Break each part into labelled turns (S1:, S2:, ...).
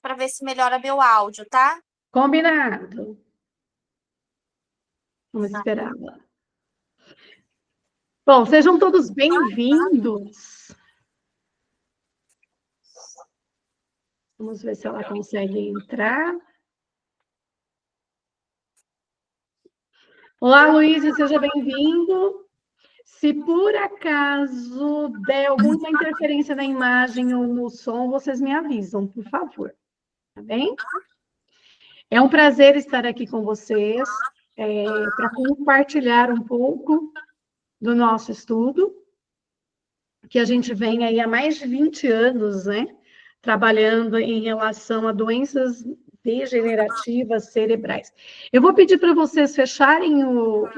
S1: para ver se melhora meu áudio, tá?
S2: Combinado. Vamos esperar lá. Bom, sejam todos bem-vindos. Vamos ver se ela consegue entrar. Olá, Luísa, seja bem-vindo. Se por acaso der alguma interferência na imagem ou no som, vocês me avisam, por favor. Tá bem? É um prazer estar aqui com vocês para compartilhar um pouco do nosso estudo, que a gente vem aí há mais de 20 anos, né, trabalhando em relação a doenças degenerativas cerebrais. Eu vou pedir para vocês fecharem o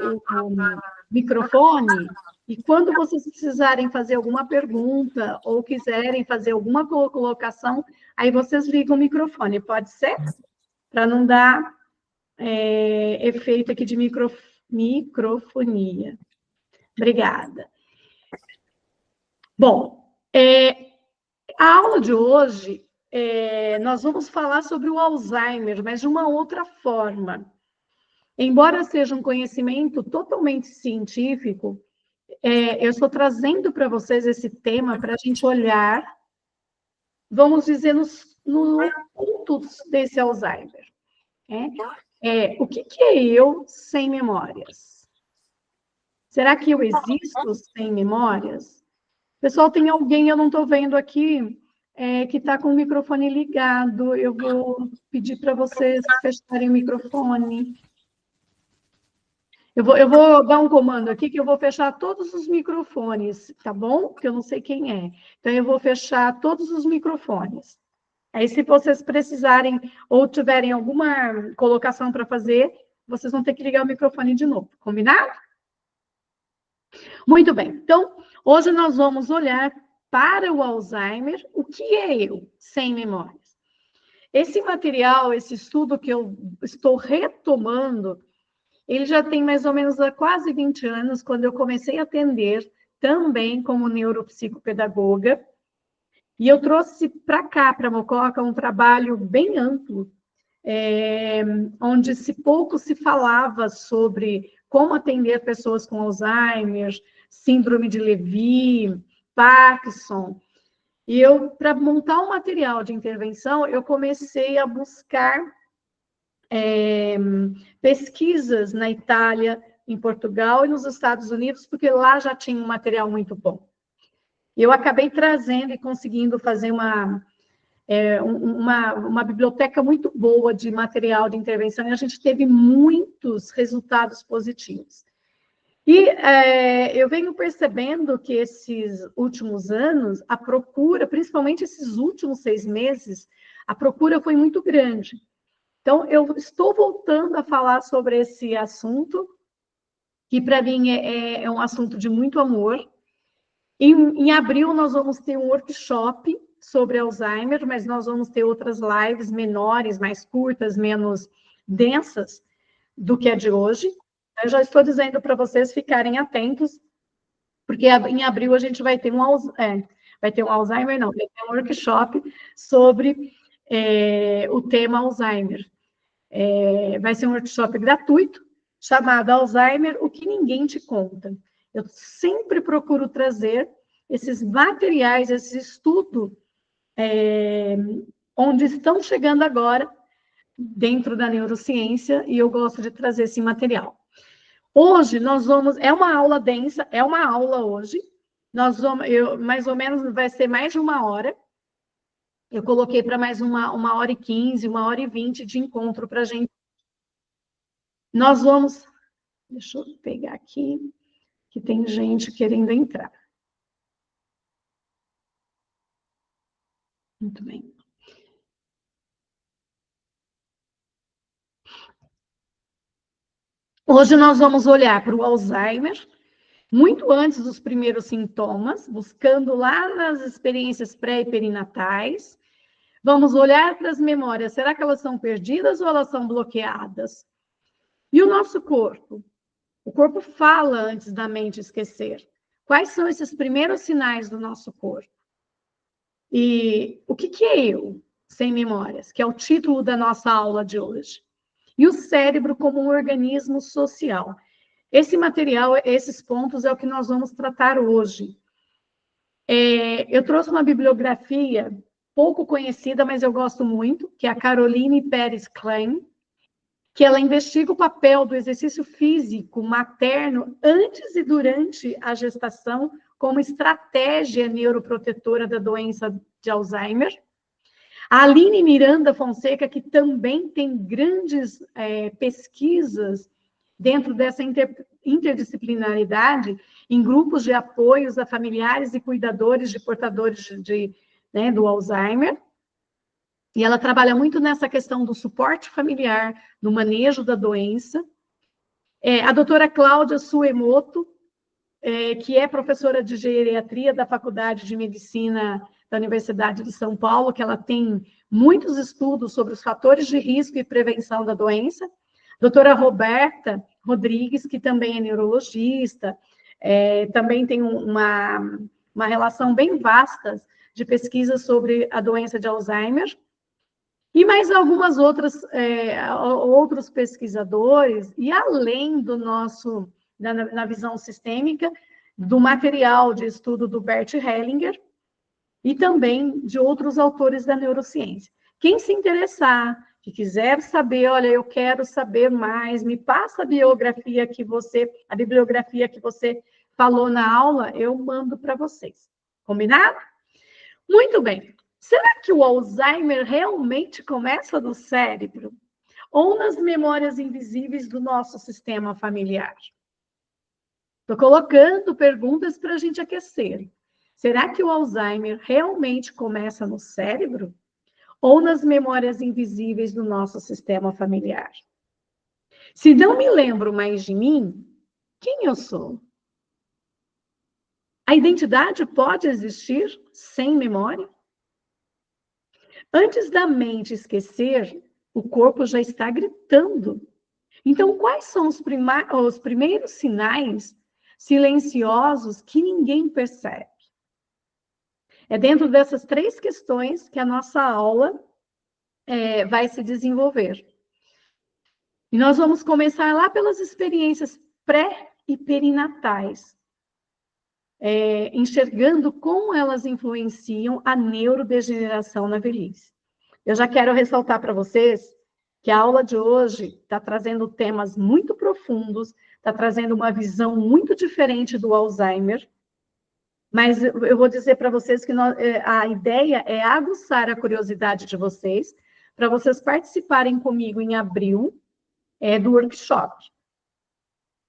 S2: microfone e quando vocês precisarem fazer alguma pergunta ou quiserem fazer alguma colocação, aí vocês ligam o microfone, pode ser? Para não dar efeito aqui de microfonia. Obrigada. Bom, a aula de hoje, nós vamos falar sobre o Alzheimer, mas de uma outra forma. Embora seja um conhecimento totalmente científico, eu estou trazendo para vocês esse tema para a gente olhar, vamos dizer, nos pontos desse Alzheimer. O que é eu sem memórias? Será que eu existo sem memórias? Pessoal, tem alguém, eu não estou vendo aqui, que está com o microfone ligado. Eu vou pedir para vocês fecharem o microfone. Eu vou dar um comando aqui que eu vou fechar todos os microfones, tá bom? Porque eu não sei quem é. Então, eu vou fechar todos os microfones. Aí, se vocês precisarem ou tiverem alguma colocação para fazer, vocês vão ter que ligar o microfone de novo, combinado? Muito bem. Então, hoje nós vamos olhar para o Alzheimer, o que é eu sem memórias. Esse material, esse estudo que eu estou retomando, ele já tem mais ou menos há quase 20 anos, quando eu comecei a atender também como neuropsicopedagoga, e eu trouxe para cá, para Mococa, um trabalho bem amplo, onde pouco se falava sobre como atender pessoas com Alzheimer, síndrome de Lewy, Parkinson. E eu, para montar um material de intervenção, eu comecei a buscar pesquisas na Itália, em Portugal e nos Estados Unidos, porque lá já tinha um material muito bom. Eu acabei trazendo e conseguindo fazer uma biblioteca muito boa de material de intervenção e a gente teve muitos resultados positivos. E eu venho percebendo que esses últimos anos, a procura, principalmente esses últimos 6 meses, a procura foi muito grande. Então, eu estou voltando a falar sobre esse assunto, que para mim é um assunto de muito amor. Em abril, nós vamos ter um workshop sobre Alzheimer, mas nós vamos ter outras lives menores, mais curtas, menos densas do que a de hoje. Eu já estou dizendo para vocês ficarem atentos, porque em abril a gente vai ter um Alzheimer, vai ter um workshop sobre o tema Alzheimer. Vai ser um workshop gratuito, chamado Alzheimer, o que ninguém te conta. Eu sempre procuro trazer esses materiais, esse estudo, onde estão chegando agora, dentro da neurociência, e eu gosto de trazer esse material. Hoje, nós vamos... É uma aula densa, é uma aula hoje. Mais ou menos, vai ser mais de 1 hora. Eu coloquei para mais 1h15, 1h20 de encontro para a gente. Nós vamos... Deixa eu pegar aqui, que tem gente querendo entrar. Muito bem. Hoje nós vamos olhar para o Alzheimer, muito antes dos primeiros sintomas, buscando lá nas experiências pré e perinatais. Vamos olhar para as memórias, será que elas são perdidas ou elas são bloqueadas? E o nosso corpo? O corpo fala antes da mente esquecer. Quais são esses primeiros sinais do nosso corpo? E o que é eu sem memórias, que é o título da nossa aula de hoje. E o cérebro como um organismo social. Esse material, esses pontos, é o que nós vamos tratar hoje. Eu trouxe uma bibliografia pouco conhecida, mas eu gosto muito, que é a Caroline Pérez Klein, que ela investiga o papel do exercício físico materno antes e durante a gestação como estratégia neuroprotetora da doença de Alzheimer. A Aline Miranda Fonseca, que também tem grandes pesquisas dentro dessa interdisciplinaridade, em grupos de apoios a familiares e cuidadores de portadores do Alzheimer. E ela trabalha muito nessa questão do suporte familiar, no manejo da doença. A doutora Cláudia Suemoto, que é professora de geriatria da Faculdade de Medicina da Universidade de São Paulo, que ela tem muitos estudos sobre os fatores de risco e prevenção da doença. Doutora Roberta Rodrigues, que também é neurologista, também tem uma relação bem vasta de pesquisa sobre a doença de Alzheimer. E mais algumas outros pesquisadores, e além do nosso, na visão sistêmica, do material de estudo do Bert Hellinger, e também de outros autores da neurociência. Quem se interessar, que quiser saber, olha, eu quero saber mais, me passa a bibliografia que você falou na aula, eu mando para vocês. Combinado? Muito bem. Será que o Alzheimer realmente começa no cérebro? Ou nas memórias invisíveis do nosso sistema familiar? Estou colocando perguntas para a gente aquecer. Será que o Alzheimer realmente começa no cérebro? Ou nas memórias invisíveis do nosso sistema familiar? Se não me lembro mais de mim, quem eu sou? A identidade pode existir sem memória? Antes da mente esquecer, o corpo já está gritando. Então, quais são os primeiros sinais silenciosos que ninguém percebe? É dentro dessas 3 questões que a nossa aula vai se desenvolver. E nós vamos começar lá pelas experiências pré e perinatais, enxergando como elas influenciam a neurodegeneração na velhice. Eu já quero ressaltar para vocês que a aula de hoje está trazendo temas muito profundos, está trazendo uma visão muito diferente do Alzheimer, mas eu vou dizer para vocês que a ideia é aguçar a curiosidade de vocês, para vocês participarem comigo em abril do workshop.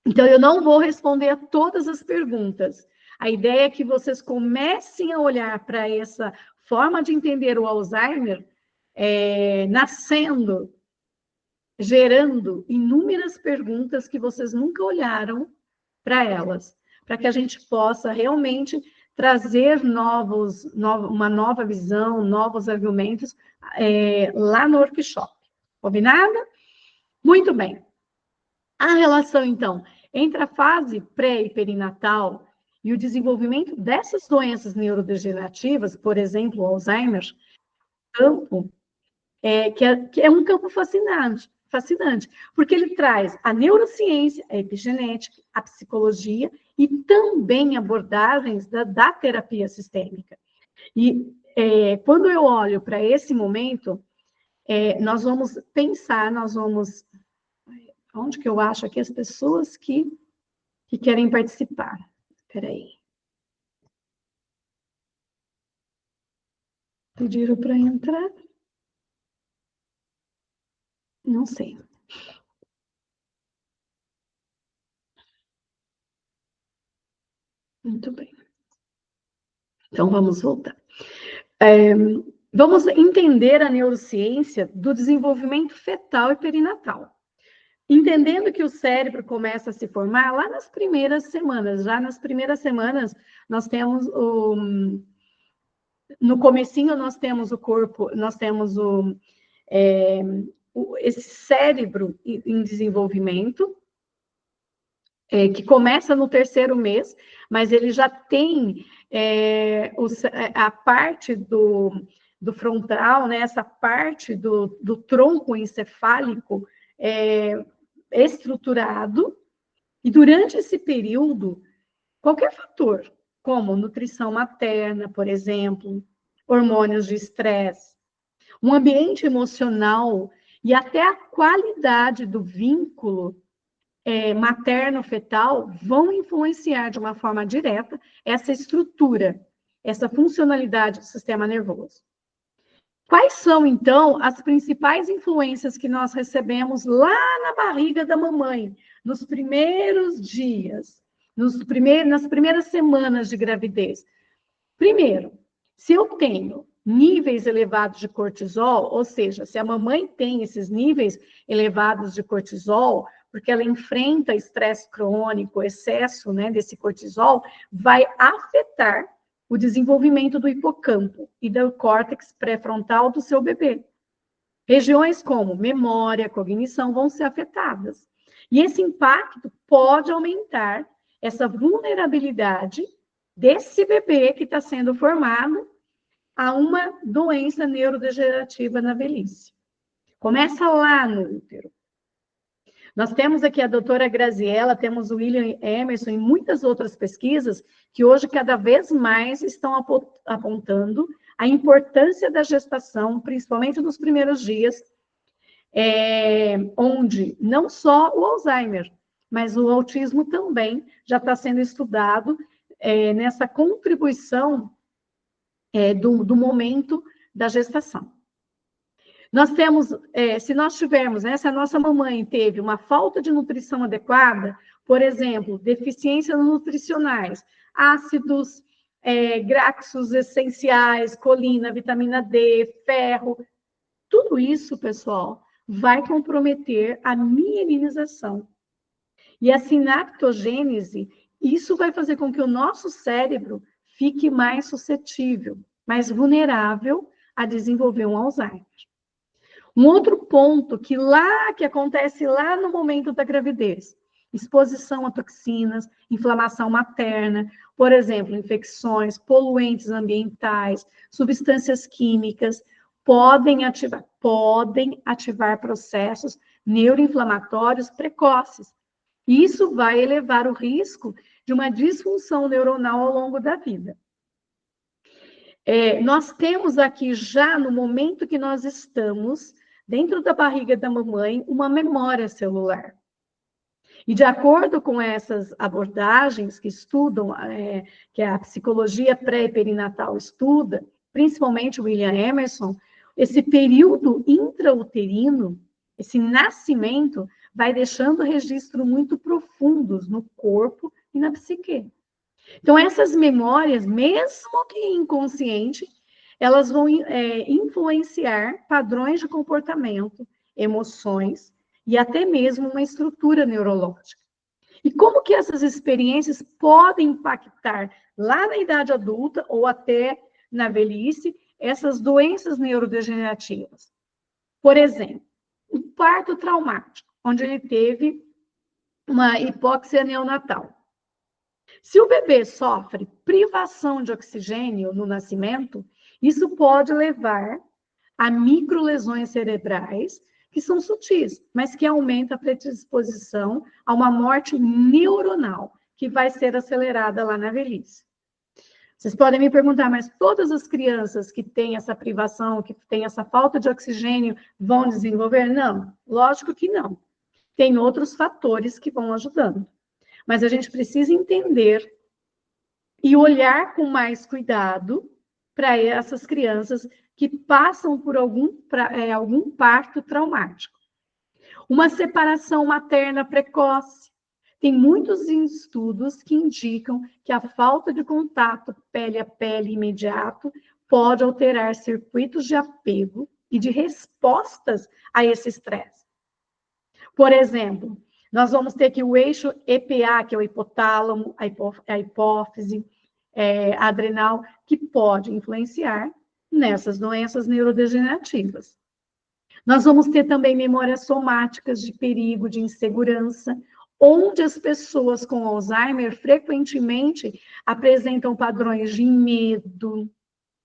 S2: Então, eu não vou responder a todas as perguntas. A ideia é que vocês comecem a olhar para essa forma de entender o Alzheimer nascendo, gerando inúmeras perguntas que vocês nunca olharam para elas, para que a gente possa realmente trazer uma nova visão, novos argumentos lá no workshop. Combinado? Muito bem. A relação, então, entre a fase pré e perinatal e o desenvolvimento dessas doenças neurodegenerativas, por exemplo, o Alzheimer, que é um campo fascinante, porque ele traz a neurociência, a epigenética, a psicologia e também abordagens da terapia sistêmica. E quando eu olho para esse momento, nós vamos pensar, onde que eu acho aqui as pessoas que querem participar? Espera aí. Pediram para entrar? Não sei. Muito bem. Então, vamos voltar. Vamos entender a neurociência do desenvolvimento fetal e perinatal. Entendendo que o cérebro começa a se formar lá nas primeiras semanas. Já nas primeiras semanas, nós temos no comecinho, nós temos o corpo, nós temos esse cérebro em desenvolvimento, que começa no 3º mês, mas ele já tem a parte do frontal, né, essa parte do tronco encefálico estruturado, e durante esse período, qualquer fator, como nutrição materna, por exemplo, hormônios de estresse, um ambiente emocional e até a qualidade do vínculo materno-fetal vão influenciar de uma forma direta essa estrutura, essa funcionalidade do sistema nervoso. Quais são, então, as principais influências que nós recebemos lá na barriga da mamãe, nos primeiros dias, nas primeiras semanas de gravidez? Primeiro, se eu tenho níveis elevados de cortisol, ou seja, se a mamãe tem esses níveis elevados de cortisol, porque ela enfrenta estresse crônico, excesso, né, desse cortisol, vai afetar o desenvolvimento do hipocampo e do córtex pré-frontal do seu bebê. Regiões como memória, cognição vão ser afetadas. E esse impacto pode aumentar essa vulnerabilidade desse bebê que está sendo formado a uma doença neurodegenerativa na velhice. Começa lá no útero. Nós temos aqui a doutora Graziella, temos o William Emerson e muitas outras pesquisas que hoje cada vez mais estão apontando a importância da gestação, principalmente nos primeiros dias, onde não só o Alzheimer, mas o autismo também já está sendo estudado nessa contribuição do momento da gestação. Nós temos, se nós tivermos, se a nossa mamãe teve uma falta de nutrição adequada, por exemplo, deficiências nutricionais, ácidos graxos essenciais, colina, vitamina D, ferro, tudo isso, pessoal, vai comprometer a mielinização. E a sinaptogênese, isso vai fazer com que o nosso cérebro fique mais suscetível, mais vulnerável a desenvolver um Alzheimer. Um outro ponto que acontece lá no momento da gravidez, exposição a toxinas, inflamação materna, por exemplo, infecções, poluentes ambientais, substâncias químicas, podem ativar processos neuroinflamatórios precoces. Isso vai elevar o risco de uma disfunção neuronal ao longo da vida. Nós temos aqui já no momento que nós estamos dentro da barriga da mamãe, uma memória celular. E de acordo com essas abordagens que estudam, que a psicologia pré e perinatal estuda, principalmente o William Emerson, esse período intrauterino, esse nascimento, vai deixando registros muito profundos no corpo e na psique. Então, essas memórias, mesmo que inconsciente, elas vão influenciar padrões de comportamento, emoções e até mesmo uma estrutura neurológica. E como que essas experiências podem impactar lá na idade adulta ou até na velhice essas doenças neurodegenerativas? Por exemplo, o parto traumático, onde ele teve uma hipóxia neonatal. Se o bebê sofre privação de oxigênio no nascimento, isso pode levar a microlesões cerebrais, que são sutis, mas que aumentam a predisposição a uma morte neuronal, que vai ser acelerada lá na velhice. Vocês podem me perguntar, mas todas as crianças que têm essa privação, que têm essa falta de oxigênio, vão desenvolver? Não, lógico que não. Tem outros fatores que vão ajudando. Mas a gente precisa entender e olhar com mais cuidado para essas crianças que passam por algum parto traumático. Uma separação materna precoce. Tem muitos estudos que indicam que a falta de contato pele a pele imediato pode alterar circuitos de apego e de respostas a esse estresse. Por exemplo, nós vamos ter aqui o eixo EPA, que é o hipotálamo, a hipófise, a adrenal, que pode influenciar nessas doenças neurodegenerativas. Nós vamos ter também memórias somáticas de perigo, de insegurança, onde as pessoas com Alzheimer frequentemente apresentam padrões de medo,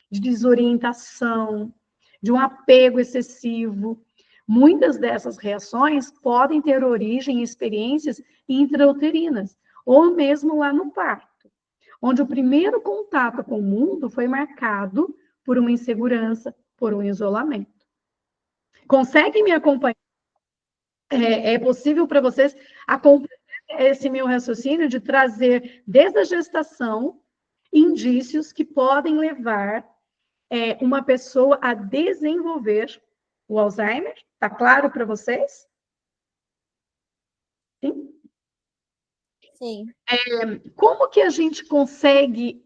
S2: de desorientação, de um apego excessivo. Muitas dessas reações podem ter origem em experiências intrauterinas, ou mesmo lá no parto, onde o primeiro contato com o mundo foi marcado por uma insegurança, por um isolamento. Conseguem me acompanhar? É possível para vocês acompanhar esse meu raciocínio de trazer, desde a gestação, indícios que podem levar uma pessoa a desenvolver o Alzheimer? Está claro para vocês? Sim?
S1: Sim.
S2: Como que a gente consegue,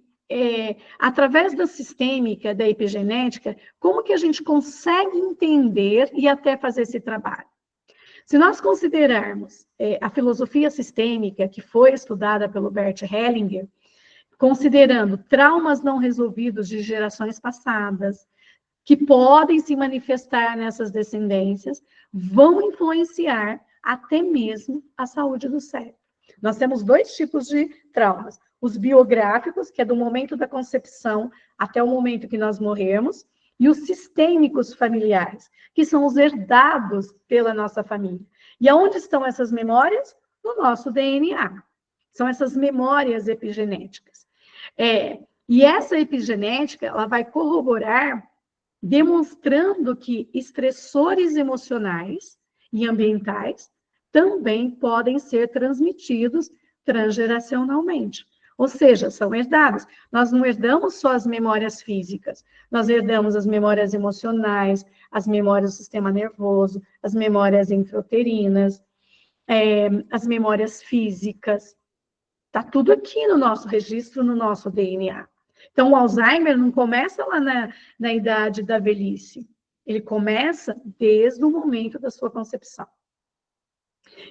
S2: através da sistêmica, da epigenética, como que a gente consegue entender e até fazer esse trabalho? Se nós considerarmos a filosofia sistêmica, que foi estudada pelo Bert Hellinger, considerando traumas não resolvidos de gerações passadas, que podem se manifestar nessas descendências, vão influenciar até mesmo a saúde do cérebro. Nós temos 2 tipos de traumas. Os biográficos, que é do momento da concepção até o momento que nós morremos, e os sistêmicos familiares, que são os herdados pela nossa família. E aonde estão essas memórias? No nosso DNA. São essas memórias epigenéticas. E essa epigenética, ela vai corroborar, demonstrando que estressores emocionais e ambientais também podem ser transmitidos transgeracionalmente. Ou seja, são herdados. Nós não herdamos só as memórias físicas, nós herdamos as memórias emocionais, as memórias do sistema nervoso, as memórias intrauterinas, as memórias físicas. Está tudo aqui no nosso registro, no nosso DNA. Então, o Alzheimer não começa lá na idade da velhice. Ele começa desde o momento da sua concepção.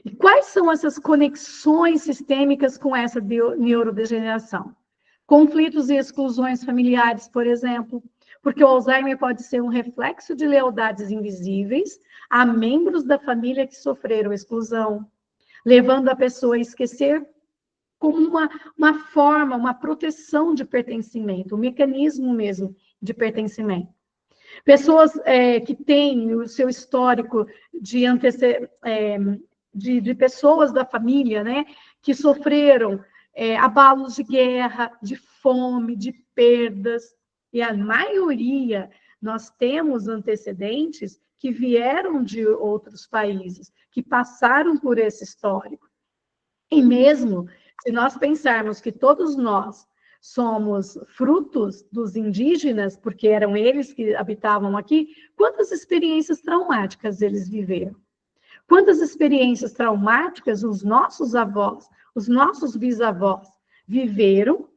S2: E quais são essas conexões sistêmicas com essa neurodegeneração? Conflitos e exclusões familiares, por exemplo, porque o Alzheimer pode ser um reflexo de lealdades invisíveis a membros da família que sofreram exclusão, levando a pessoa a esquecer como uma forma, uma proteção de pertencimento, um mecanismo mesmo de pertencimento. Pessoas que têm o seu histórico de pessoas da família, né, que sofreram abalos de guerra, de fome, de perdas, e a maioria, nós temos antecedentes que vieram de outros países, que passaram por esse histórico. E mesmo se nós pensarmos que todos nós somos frutos dos indígenas, porque eram eles que habitavam aqui, quantas experiências traumáticas eles viveram? Quantas experiências traumáticas os nossos avós, os nossos bisavós viveram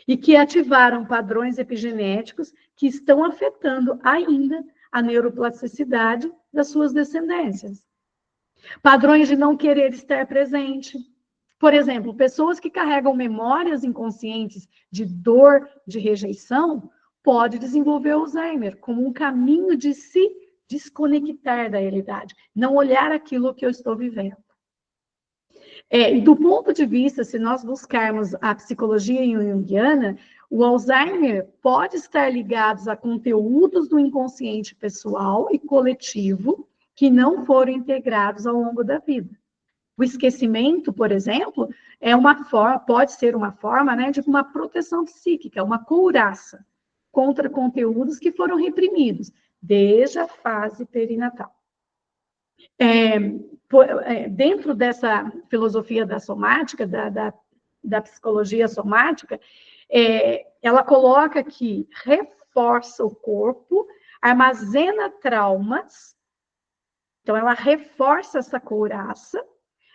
S2: e que ativaram padrões epigenéticos que estão afetando ainda a neuroplasticidade das suas descendências. Padrões de não querer estar presente. Por exemplo, pessoas que carregam memórias inconscientes de dor, de rejeição, podem desenvolver Alzheimer como um caminho de se desconectar da realidade, não olhar aquilo que eu estou vivendo. Do ponto de vista, se nós buscarmos a psicologia junguiana, o Alzheimer pode estar ligado a conteúdos do inconsciente pessoal e coletivo que não foram integrados ao longo da vida. O esquecimento, por exemplo, pode ser uma forma, né, de uma proteção psíquica, uma couraça contra conteúdos que foram reprimidos desde a fase perinatal. Dentro dessa filosofia da somática, da psicologia somática, ela coloca que reforça o corpo, armazena traumas, então ela reforça essa couraça,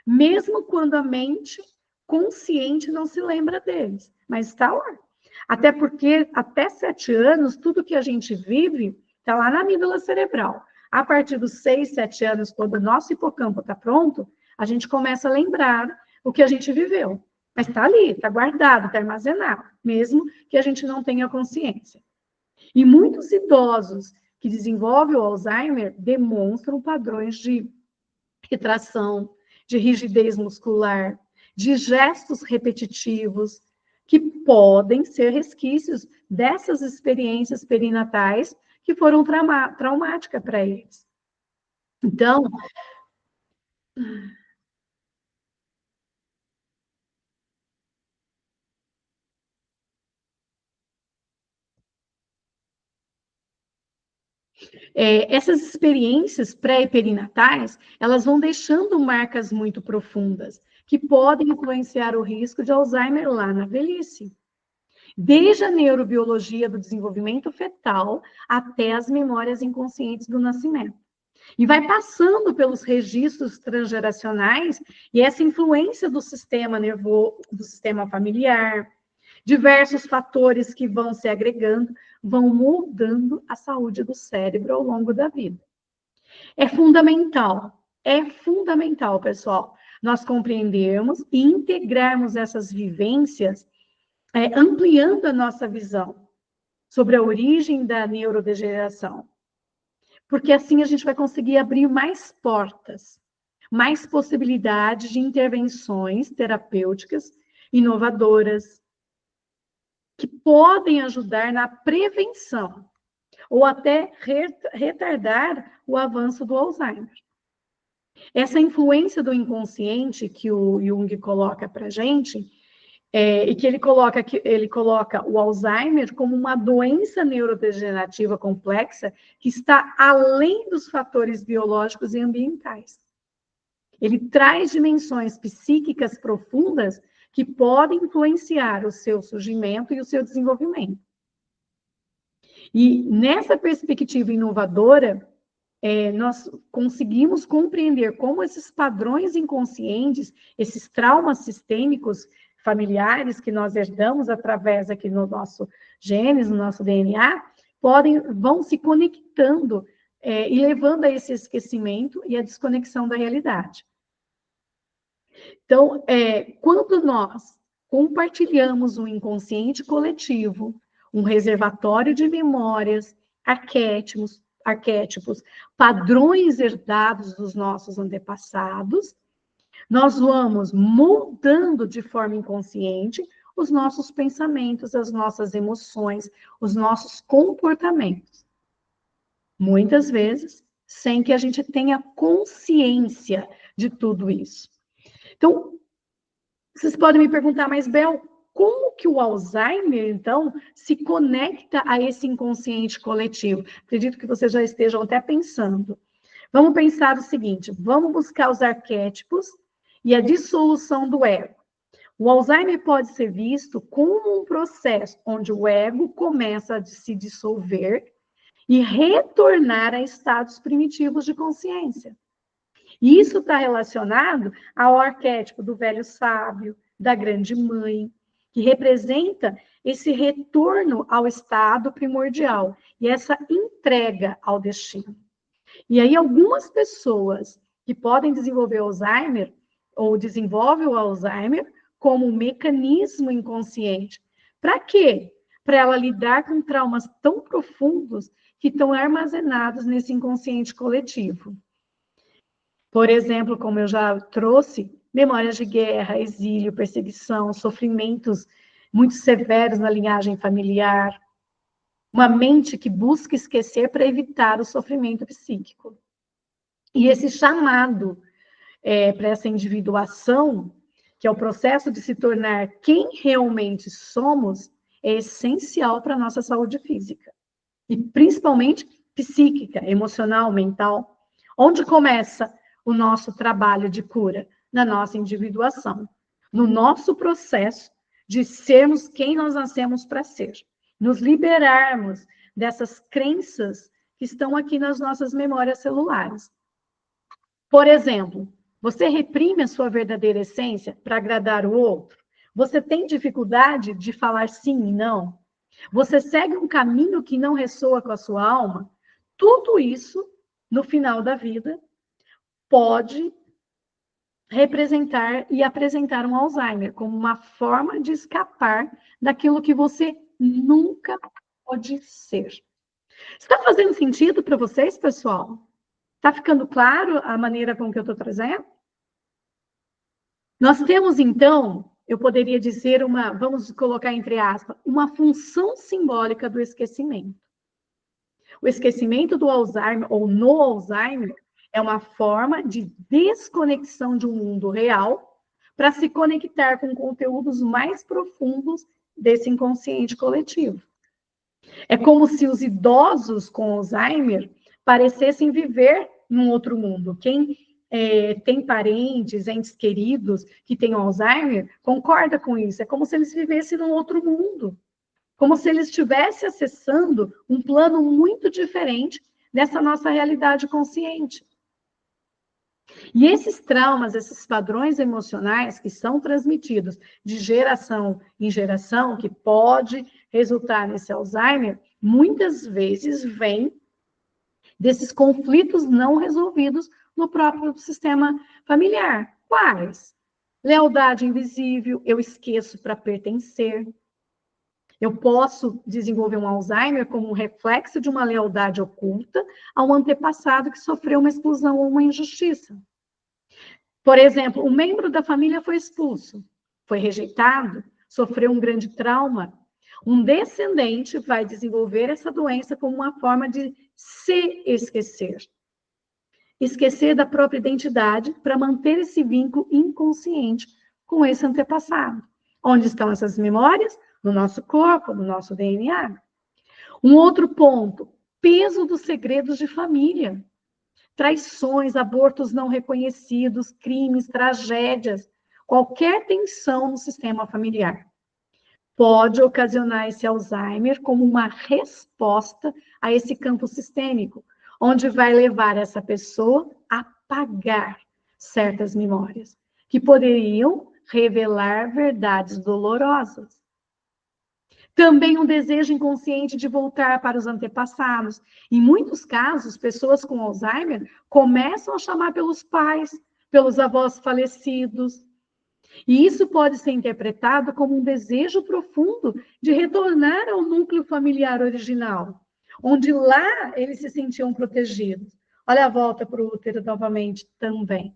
S2: mesmo quando a mente consciente não se lembra deles, mas está lá. Até porque, até 7 anos, tudo que a gente vive está lá na amígdala cerebral. A partir dos 6, 7 anos, quando o nosso hipocampo está pronto, a gente começa a lembrar o que a gente viveu. Mas está ali, está guardado, está armazenado, mesmo que a gente não tenha consciência. E muitos idosos que desenvolvem o Alzheimer demonstram padrões de retração, de rigidez muscular, de gestos repetitivos, que podem ser resquícios dessas experiências perinatais que foram traumáticas para eles. Então, essas experiências pré e perinatais, elas vão deixando marcas muito profundas, que podem influenciar o risco de Alzheimer lá na velhice. Desde a neurobiologia do desenvolvimento fetal até as memórias inconscientes do nascimento. E vai passando pelos registros transgeracionais e essa influência do sistema nervoso, do sistema familiar, diversos fatores que vão se agregando, vão moldando a saúde do cérebro ao longo da vida. É fundamental, pessoal, nós compreendermos e integrarmos essas vivências, ampliando a nossa visão sobre a origem da neurodegeneração. Porque assim a gente vai conseguir abrir mais portas, mais possibilidades de intervenções terapêuticas inovadoras, que podem ajudar na prevenção ou até retardar o avanço do Alzheimer. Essa influência do inconsciente que o Jung coloca para a gente, e que ele coloca o Alzheimer como uma doença neurodegenerativa complexa que está além dos fatores biológicos e ambientais. Ele traz dimensões psíquicas profundas que podem influenciar o seu surgimento e o seu desenvolvimento. E nessa perspectiva inovadora, nós conseguimos compreender como esses padrões inconscientes, esses traumas sistêmicos familiares que nós herdamos através aqui no nosso genes, no nosso DNA, vão se conectando e levando a esse esquecimento e a desconexão da realidade. Então, quando nós compartilhamos um inconsciente coletivo, um reservatório de memórias, arquétipos, padrões herdados dos nossos antepassados, nós vamos moldando de forma inconsciente os nossos pensamentos, as nossas emoções, os nossos comportamentos. Muitas vezes, sem que a gente tenha consciência de tudo isso. Então, vocês podem me perguntar, mas Bel, como que o Alzheimer, então, se conecta a esse inconsciente coletivo? Acredito que vocês já estejam até pensando. Vamos pensar o seguinte, vamos buscar os arquétipos e a dissolução do ego. O Alzheimer pode ser visto como um processo onde o ego começa a se dissolver e retornar a estados primitivos de consciência. E isso está relacionado ao arquétipo do velho sábio, da grande mãe, que representa esse retorno ao estado primordial e essa entrega ao destino. E aí, algumas pessoas que podem desenvolver Alzheimer, ou desenvolvem o Alzheimer, como um mecanismo inconsciente. Para quê? Para ela lidar com traumas tão profundos que estão armazenados nesse inconsciente coletivo. Por exemplo, como eu já trouxe, memórias de guerra, exílio, perseguição, sofrimentos muito severos na linhagem familiar, uma mente que busca esquecer para evitar o sofrimento psíquico. E esse chamado para essa individuação, que é o processo de se tornar quem realmente somos, é essencial para a nossa saúde física. E principalmente psíquica, emocional, mental. Onde começa o nosso trabalho de cura? Na nossa individuação. No nosso processo de sermos quem nós nascemos para ser. Nos liberarmos dessas crenças que estão aqui nas nossas memórias celulares. Por exemplo, você reprime a sua verdadeira essência para agradar o outro? Você tem dificuldade de falar sim e não? Você segue um caminho que não ressoa com a sua alma? Tudo isso, no final da vida, pode representar e apresentar um Alzheimer como uma forma de escapar daquilo que você nunca pode ser. Está fazendo sentido para vocês, pessoal? Está ficando claro a maneira com que eu estou trazendo? Nós temos, então, eu poderia dizer vamos colocar entre aspas, uma função simbólica do esquecimento. O esquecimento do Alzheimer, ou no Alzheimer, é uma forma de desconexão de um mundo real para se conectar com conteúdos mais profundos desse inconsciente coletivo. É como se os idosos com Alzheimer parecessem viver num outro mundo. Quem tem parentes, entes queridos que têm Alzheimer, concorda com isso. É como se eles vivessem num outro mundo. Como se eles estivessem acessando um plano muito diferente dessa nossa realidade consciente. E esses traumas, esses padrões emocionais que são transmitidos de geração em geração, que pode resultar nesse Alzheimer, muitas vezes vêm desses conflitos não resolvidos no próprio sistema familiar. Quais? Lealdade invisível, eu esqueço para pertencer. Eu posso desenvolver um Alzheimer como um reflexo de uma lealdade oculta a um antepassado que sofreu uma exclusão ou uma injustiça. Por exemplo, um membro da família foi expulso, foi rejeitado, sofreu um grande trauma. Um descendente vai desenvolver essa doença como uma forma de se esquecer. Esquecer da própria identidade para manter esse vínculo inconsciente com esse antepassado. Onde estão essas memórias? No nosso corpo, no nosso DNA. Um outro ponto, peso dos segredos de família. Traições, abortos não reconhecidos, crimes, tragédias, qualquer tensão no sistema familiar pode ocasionar esse Alzheimer como uma resposta a esse campo sistêmico, onde vai levar essa pessoa a apagar certas memórias, que poderiam revelar verdades dolorosas. Também um desejo inconsciente de voltar para os antepassados. Em muitos casos, pessoas com Alzheimer começam a chamar pelos pais, pelos avós falecidos. E isso pode ser interpretado como um desejo profundo de retornar ao núcleo familiar original, onde lá eles se sentiam protegidos. Olha a volta para o útero novamente também.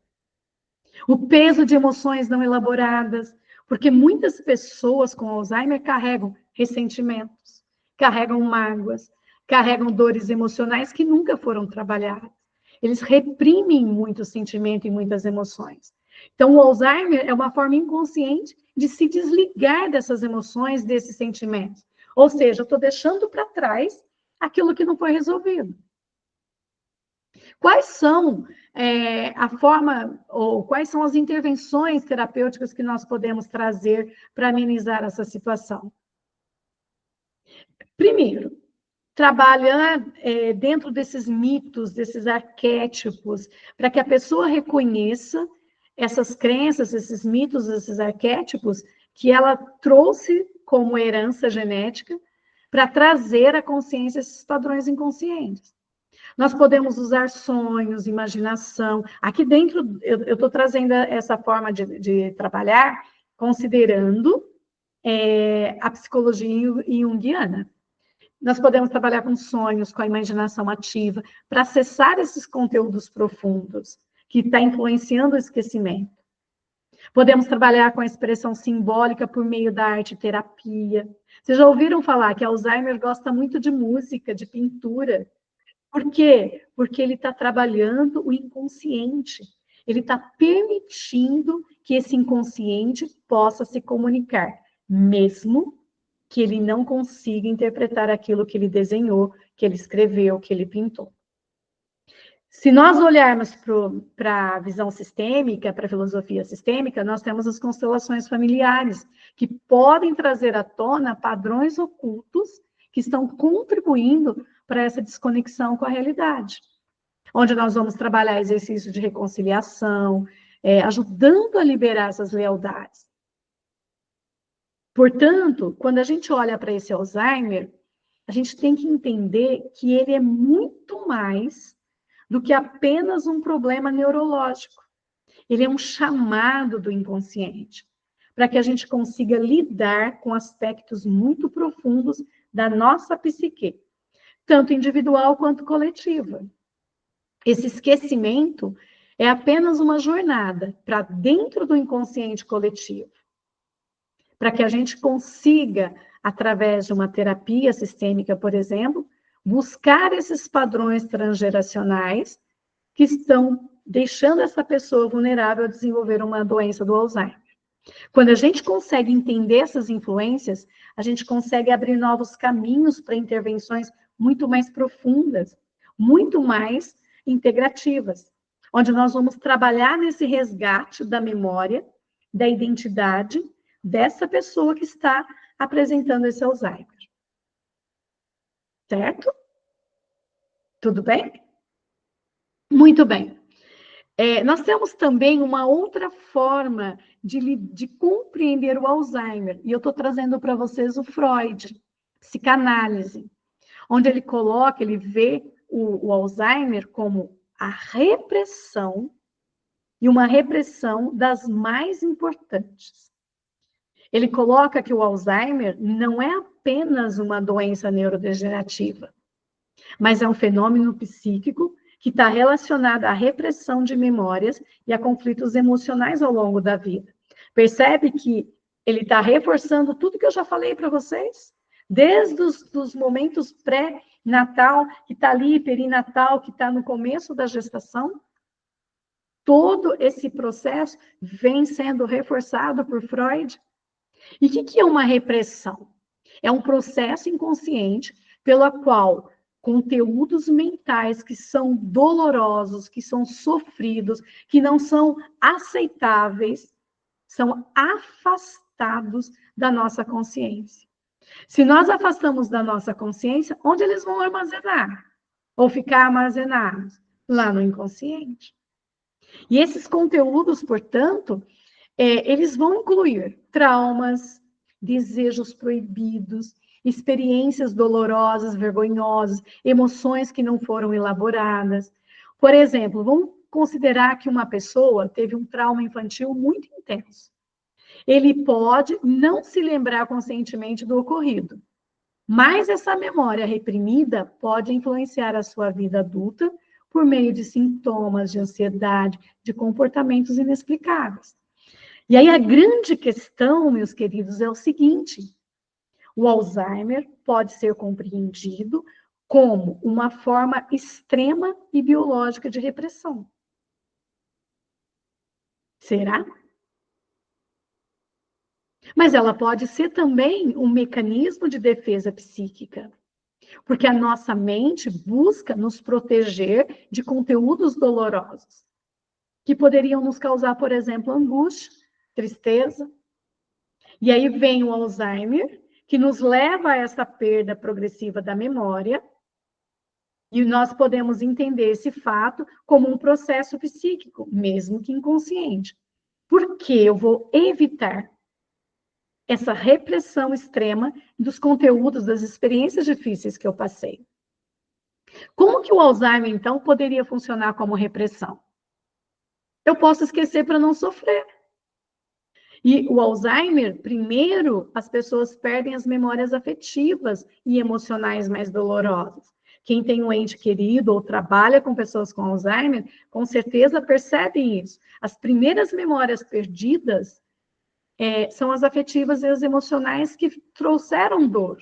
S2: O peso de emoções não elaboradas, porque muitas pessoas com Alzheimer carregam ressentimentos, carregam mágoas, carregam dores emocionais que nunca foram trabalhadas. Eles reprimem muito sentimento e muitas emoções. Então, o Alzheimer é uma forma inconsciente de se desligar dessas emoções, desses sentimentos. Ou seja, eu estou deixando para trás aquilo que não foi resolvido. Quais são a forma, ou quais são as intervenções terapêuticas que nós podemos trazer para amenizar essa situação? Primeiro, trabalhar dentro desses mitos, desses arquétipos, para que a pessoa reconheça essas crenças, esses mitos, esses arquétipos que ela trouxe como herança genética para trazer à consciência esses padrões inconscientes. Nós podemos usar sonhos, imaginação. Aqui dentro, eu estou trazendo essa forma de trabalhar, considerando a psicologia junguiana. Nós podemos trabalhar com sonhos, com a imaginação ativa, para acessar esses conteúdos profundos, que está influenciando o esquecimento. Podemos trabalhar com a expressão simbólica por meio da arte terapia. Vocês já ouviram falar que Alzheimer gosta muito de música, de pintura? Por quê? Porque ele está trabalhando o inconsciente. Ele está permitindo que esse inconsciente possa se comunicar, mesmo que ele não consiga interpretar aquilo que ele desenhou, que ele escreveu, que ele pintou. Se nós olharmos para a visão sistêmica, para a filosofia sistêmica, nós temos as constelações familiares, que podem trazer à tona padrões ocultos que estão contribuindo para essa desconexão com a realidade. Onde nós vamos trabalhar exercício de reconciliação, ajudando a liberar essas lealdades. Portanto, quando a gente olha para esse Alzheimer, a gente tem que entender que ele é muito mais do que apenas um problema neurológico. Ele é um chamado do inconsciente, para que a gente consiga lidar com aspectos muito profundos da nossa psique, tanto individual quanto coletiva. Esse esquecimento é apenas uma jornada para dentro do inconsciente coletivo. para que a gente consiga, através de uma terapia sistêmica, por exemplo, buscar esses padrões transgeracionais que estão deixando essa pessoa vulnerável a desenvolver uma doença do Alzheimer. Quando a gente consegue entender essas influências, a gente consegue abrir novos caminhos para intervenções muito mais profundas, muito mais integrativas, onde nós vamos trabalhar nesse resgate da memória, da identidade dessa pessoa que está apresentando esse Alzheimer. Certo? Tudo bem? Muito bem. Nós temos também uma outra forma de compreender o Alzheimer, e eu estou trazendo para vocês o Freud, psicanálise, onde ele coloca, ele vê o Alzheimer como a repressão, e uma repressão das mais importantes. Ele coloca que o Alzheimer não é apenas uma doença neurodegenerativa, mas é um fenômeno psíquico que está relacionado à repressão de memórias e a conflitos emocionais ao longo da vida. Percebe que ele está reforçando tudo que eu já falei para vocês? Desde os momentos pré-natal, que está ali, perinatal, que está no começo da gestação, todo esse processo vem sendo reforçado por Freud. E o que é uma repressão? É um processo inconsciente pelo qual conteúdos mentais que são dolorosos, que são sofridos, que não são aceitáveis, são afastados da nossa consciência. Se nós afastamos da nossa consciência, onde eles vão armazenar? Ou ficar armazenados? Lá no inconsciente. E esses conteúdos, portanto, eles vão incluir traumas, desejos proibidos, experiências dolorosas, vergonhosas, emoções que não foram elaboradas. Por exemplo, vamos considerar que uma pessoa teve um trauma infantil muito intenso. Ele pode não se lembrar conscientemente do ocorrido, mas essa memória reprimida pode influenciar a sua vida adulta por meio de sintomas de ansiedade, de comportamentos inexplicáveis. E aí a grande questão, meus queridos, é o seguinte: o Alzheimer pode ser compreendido como uma forma extrema e biológica de repressão. Será? Mas ela pode ser também um mecanismo de defesa psíquica, porque a nossa mente busca nos proteger de conteúdos dolorosos, que poderiam nos causar, por exemplo, angústia, tristeza. E aí vem o Alzheimer, que nos leva a essa perda progressiva da memória, e nós podemos entender esse fato como um processo psíquico, mesmo que inconsciente. Por que eu vou evitar essa repressão extrema dos conteúdos, das experiências difíceis que eu passei? Como que o Alzheimer, então, poderia funcionar como repressão? Eu posso esquecer para não sofrer. E o Alzheimer, primeiro, as pessoas perdem as memórias afetivas e emocionais mais dolorosas. Quem tem um ente querido ou trabalha com pessoas com Alzheimer, com certeza percebe isso. As primeiras memórias perdidas são as afetivas e as emocionais que trouxeram dor.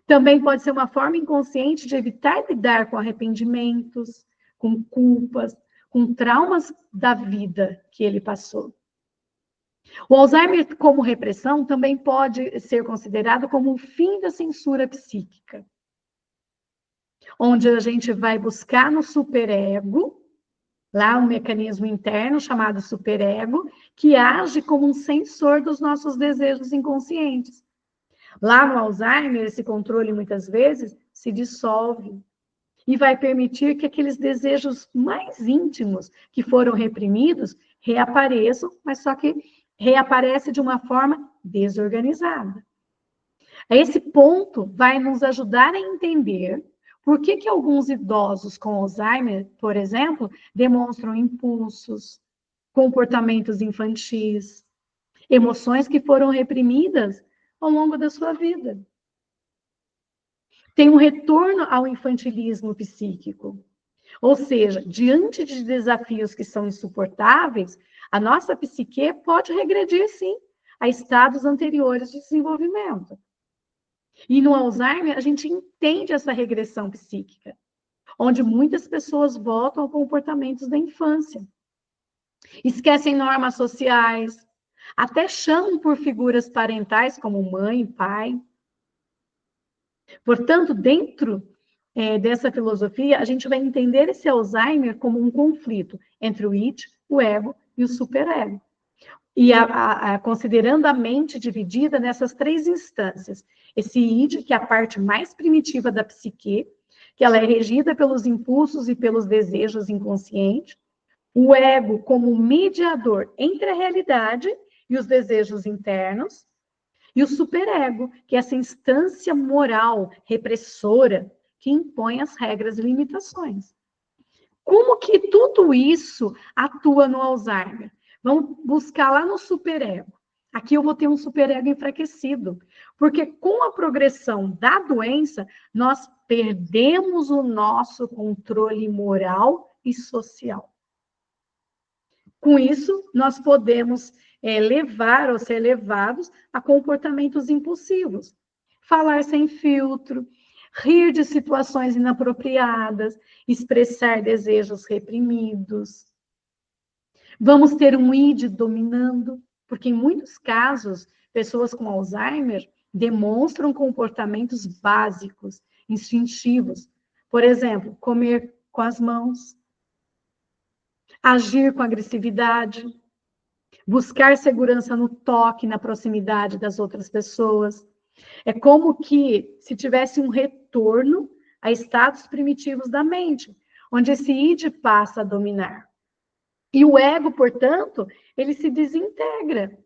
S2: Também pode ser uma forma inconsciente de evitar lidar com arrependimentos, com culpas, com traumas da vida que ele passou. O Alzheimer, como repressão, também pode ser considerado como um fim da censura psíquica, onde a gente vai buscar no superego, lá um mecanismo interno chamado superego, que age como um sensor dos nossos desejos inconscientes. Lá no Alzheimer, esse controle muitas vezes se dissolve e vai permitir que aqueles desejos mais íntimos que foram reprimidos reapareçam, mas só que reaparece de uma forma desorganizada. Esse ponto vai nos ajudar a entender por que alguns idosos com Alzheimer, por exemplo, demonstram impulsos, comportamentos infantis, emoções que foram reprimidas ao longo da sua vida. Tem um retorno ao infantilismo psíquico. Ou seja, diante de desafios que são insuportáveis, a nossa psique pode regredir, sim, a estados anteriores de desenvolvimento. E no Alzheimer, a gente entende essa regressão psíquica, onde muitas pessoas voltam a comportamentos da infância. Esquecem normas sociais, até chamam por figuras parentais como mãe, pai. Portanto, dentro dessa filosofia, a gente vai entender esse Alzheimer como um conflito entre o id, o ego e o superego. E considerando a mente dividida nessas três instâncias. Esse id, que é a parte mais primitiva da psique, que ela é regida pelos impulsos e pelos desejos inconscientes. O ego como mediador entre a realidade e os desejos internos. E o superego, que é essa instância moral, repressora, que impõe as regras e limitações. Como que tudo isso atua no Alzheimer? Vamos buscar lá no superego. Aqui eu vou ter um superego enfraquecido, porque com a progressão da doença, nós perdemos o nosso controle moral e social. Com isso, nós podemos levar ou ser levados a comportamentos impulsivos. Falar sem filtro, rir de situações inapropriadas, expressar desejos reprimidos. Vamos ter um id dominando, porque em muitos casos, pessoas com Alzheimer demonstram comportamentos básicos, instintivos. Por exemplo, comer com as mãos, agir com agressividade, buscar segurança no toque, na proximidade das outras pessoas. É como que se tivesse um retorno a estados primitivos da mente, onde esse id passa a dominar. E o ego, portanto, ele se desintegra.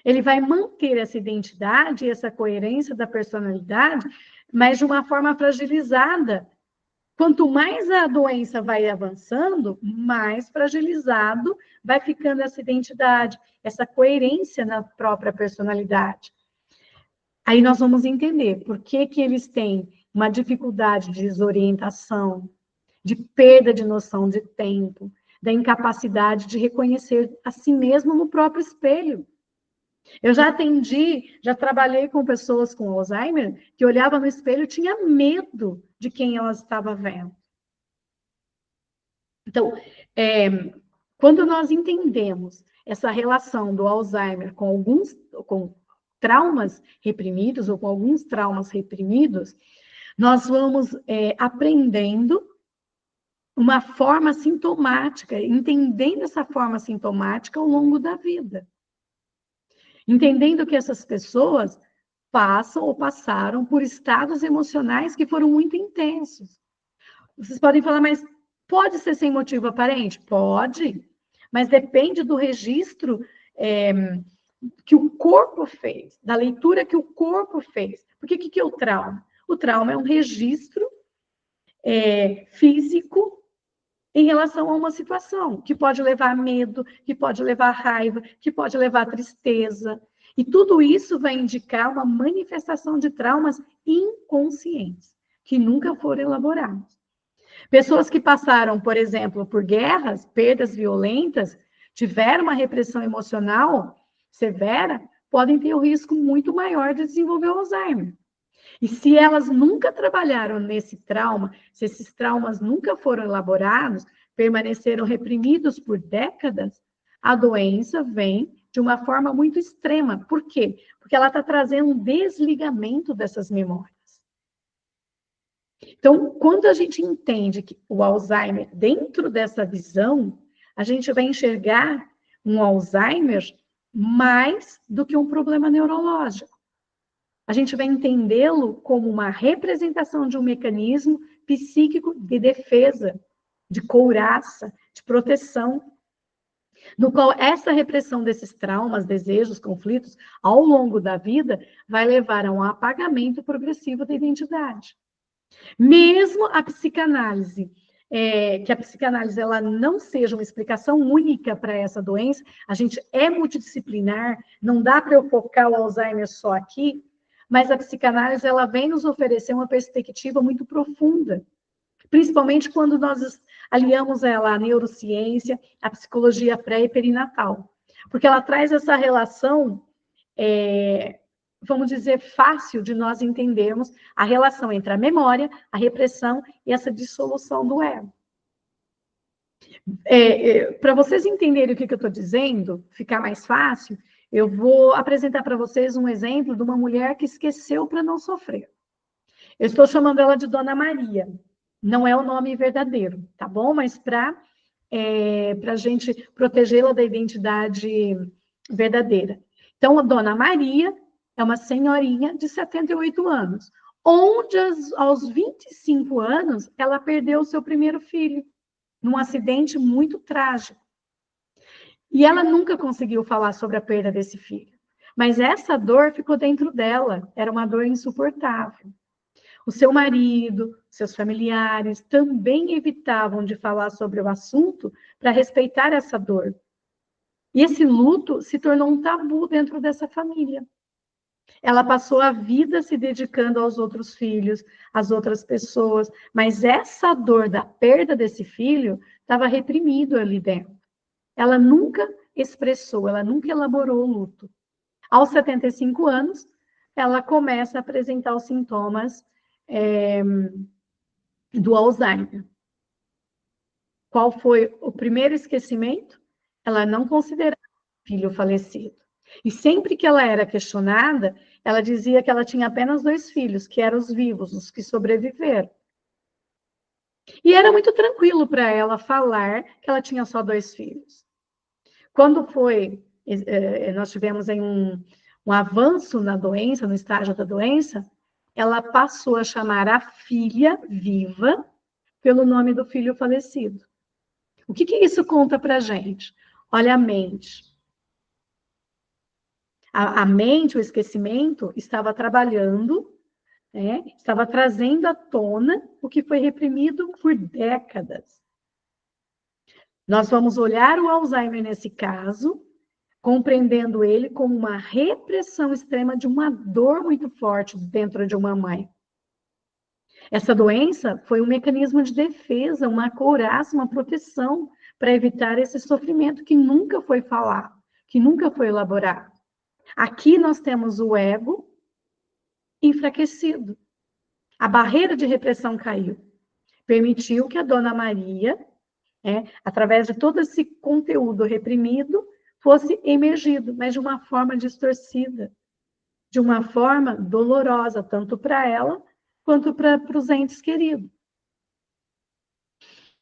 S2: Ele vai manter essa identidade e essa coerência da personalidade, mas de uma forma fragilizada. Quanto mais a doença vai avançando, mais fragilizado vai ficando essa identidade, essa coerência na própria personalidade. Aí nós vamos entender por que que eles têm uma dificuldade de desorientação, de perda de noção de tempo, da incapacidade de reconhecer a si mesmo no próprio espelho. Eu já atendi, já trabalhei com pessoas com Alzheimer que olhava no espelho e tinha medo de quem ela estava vendo. Então, quando nós entendemos essa relação do Alzheimer com traumas reprimidos ou com alguns traumas reprimidos, nós vamos aprendendo uma forma sintomática, entendendo essa forma sintomática ao longo da vida. Entendendo que essas pessoas passam ou passaram por estados emocionais que foram muito intensos. Vocês podem falar, mas pode ser sem motivo aparente? Pode, mas depende do registro que o corpo fez, da leitura que o corpo fez. Porque o que é o trauma? O trauma é um registro físico em relação a uma situação, que pode levar a medo, que pode levar a raiva, que pode levar a tristeza. E tudo isso vai indicar uma manifestação de traumas inconscientes, que nunca foram elaborados. Pessoas que passaram, por exemplo, por guerras, perdas violentas, tiveram uma repressão emocional severa, podem ter um risco muito maior de desenvolver o Alzheimer. E se elas nunca trabalharam nesse trauma, se esses traumas nunca foram elaborados, permaneceram reprimidos por décadas, a doença vem de uma forma muito extrema. Por quê? Porque ela está trazendo um desligamento dessas memórias. Então, quando a gente entende que o Alzheimer, dentro dessa visão, a gente vai enxergar um Alzheimer mais do que um problema neurológico. A gente vai entendê-lo como uma representação de um mecanismo psíquico de defesa, de couraça, de proteção, no qual essa repressão desses traumas, desejos, conflitos, ao longo da vida, vai levar a um apagamento progressivo da identidade. Mesmo a psicanálise, que a psicanálise ela não seja uma explicação única para essa doença, a gente é multidisciplinar, não dá para eu focar o Alzheimer só aqui, mas a psicanálise ela vem nos oferecer uma perspectiva muito profunda, principalmente quando nós aliamos ela à neurociência, à psicologia pré e perinatal. porque ela traz essa relação, vamos dizer, fácil de nós entendermos a relação entre a memória, a repressão e essa dissolução do ego. Para vocês entenderem o que eu estou dizendo, ficar mais fácil, eu vou apresentar para vocês um exemplo de uma mulher que esqueceu para não sofrer. Eu estou chamando ela de Dona Maria. Não é o nome verdadeiro, tá bom? Mas para a gente protegê-la da identidade verdadeira. Então, a Dona Maria é uma senhorinha de 78 anos, onde aos 25 anos ela perdeu o seu primeiro filho, num acidente muito trágico. E ela nunca conseguiu falar sobre a perda desse filho. Mas essa dor ficou dentro dela, era uma dor insuportável. O seu marido, seus familiares também evitavam de falar sobre o assunto para respeitar essa dor. E esse luto se tornou um tabu dentro dessa família. Ela passou a vida se dedicando aos outros filhos, às outras pessoas, mas essa dor da perda desse filho estava reprimido ali dentro. Ela nunca expressou, ela nunca elaborou o luto. Aos 75 anos, ela começa a apresentar os sintomas do Alzheimer. Qual foi o primeiro esquecimento? Ela não considerava o filho falecido. E sempre que ela era questionada, ela dizia que ela tinha apenas 2 filhos, que eram os vivos, os que sobreviveram. E era muito tranquilo para ela falar que ela tinha só 2 filhos. Quando nós tivemos aí um avanço na doença, no estágio da doença, ela passou a chamar a filha viva pelo nome do filho falecido. O que isso conta para a gente? Olha a mente. A mente, o esquecimento, estava trabalhando, estava trazendo à tona o que foi reprimido por décadas. Nós vamos olhar o Alzheimer nesse caso, compreendendo ele como uma repressão extrema de uma dor muito forte dentro de uma mãe. Essa doença foi um mecanismo de defesa, uma couraça, uma proteção para evitar esse sofrimento que nunca foi falado, que nunca foi elaborado. Aqui nós temos o ego enfraquecido. A barreira de repressão caiu. Permitiu que a Dona Maria, através de todo esse conteúdo reprimido, fosse emergido, mas de uma forma distorcida, de uma forma dolorosa, tanto para ela quanto para os entes queridos.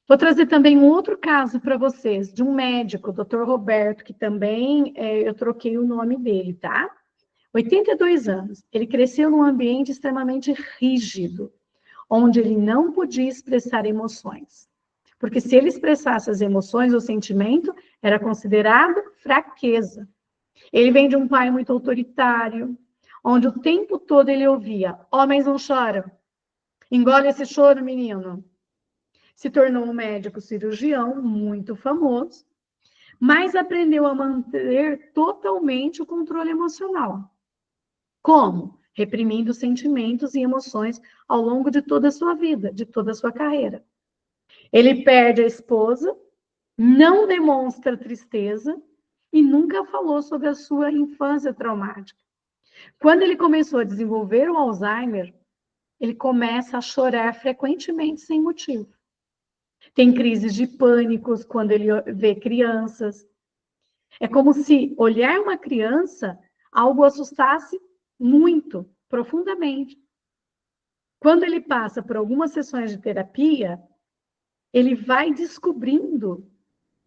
S2: Vou trazer também um outro caso para vocês, de um médico, o Dr. Roberto, que também eu troquei o nome dele, tá? 82 anos. Ele cresceu num ambiente extremamente rígido, onde ele não podia expressar emoções. Porque se ele expressasse as emoções ou sentimento, era considerado fraqueza. Ele vem de um pai muito autoritário, onde o tempo todo ele ouvia: homens não choram, engole esse choro, menino. Se tornou um médico cirurgião muito famoso, mas aprendeu a manter totalmente o controle emocional. Como? Reprimindo sentimentos e emoções ao longo de toda a sua vida, de toda a sua carreira. Ele perde a esposa, não demonstra tristeza e nunca falou sobre a sua infância traumática. Quando ele começou a desenvolver o Alzheimer, ele começa a chorar frequentemente sem motivo. Tem crises de pânico quando ele vê crianças. É como se olhar uma criança, algo assustasse muito, profundamente. Quando ele passa por algumas sessões de terapia, ele vai descobrindo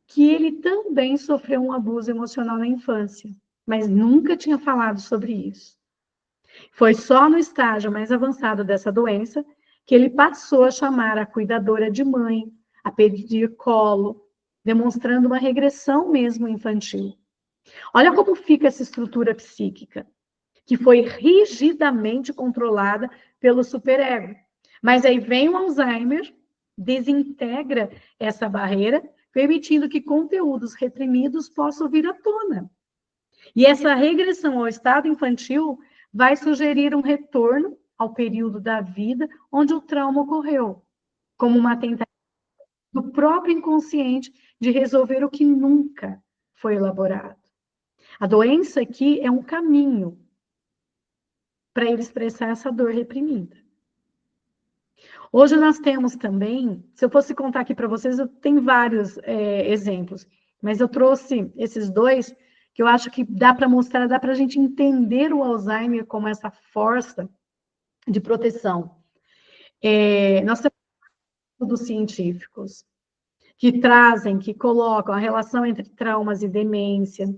S2: que ele também sofreu um abuso emocional na infância, mas nunca tinha falado sobre isso. Foi só no estágio mais avançado dessa doença que ele passou a chamar a cuidadora de mãe, a pedir colo, demonstrando uma regressão mesmo infantil. Olha como fica essa estrutura psíquica, que foi rigidamente controlada pelo superego. Mas aí vem o Alzheimer, desintegra essa barreira, permitindo que conteúdos reprimidos possam vir à tona. E essa regressão ao estado infantil vai sugerir um retorno ao período da vida onde o trauma ocorreu, como uma tentativa do próprio inconsciente de resolver o que nunca foi elaborado. A doença aqui é um caminho para ele expressar essa dor reprimida. Hoje nós temos também, se eu fosse contar aqui para vocês, eu tenho vários exemplos, mas eu trouxe esses dois que eu acho que dá para mostrar, dá para a gente entender o Alzheimer como essa força de proteção. Nós temos estudos científicos que trazem, que colocam a relação entre traumas e demência,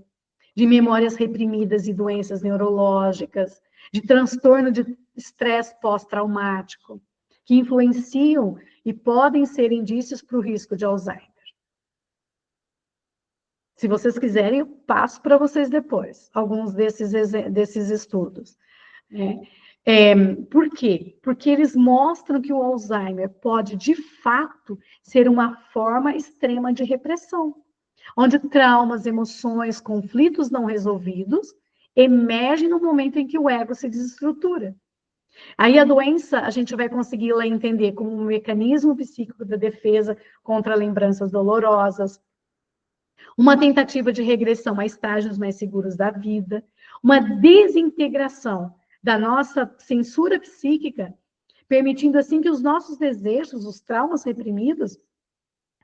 S2: de memórias reprimidas e doenças neurológicas, de transtorno de estresse pós-traumático, que influenciam e podem ser indícios para o risco de Alzheimer. Se vocês quiserem, eu passo para vocês depois, alguns desses estudos. Por quê? Porque eles mostram que o Alzheimer pode, de fato, ser uma forma extrema de repressão, onde traumas, emoções, conflitos não resolvidos emergem no momento em que o ego se desestrutura. Aí a doença, a gente vai conseguir lá entender como um mecanismo psíquico da defesa contra lembranças dolorosas, uma tentativa de regressão a estágios mais seguros da vida, uma desintegração da nossa censura psíquica, permitindo assim que os nossos desejos, os traumas reprimidos,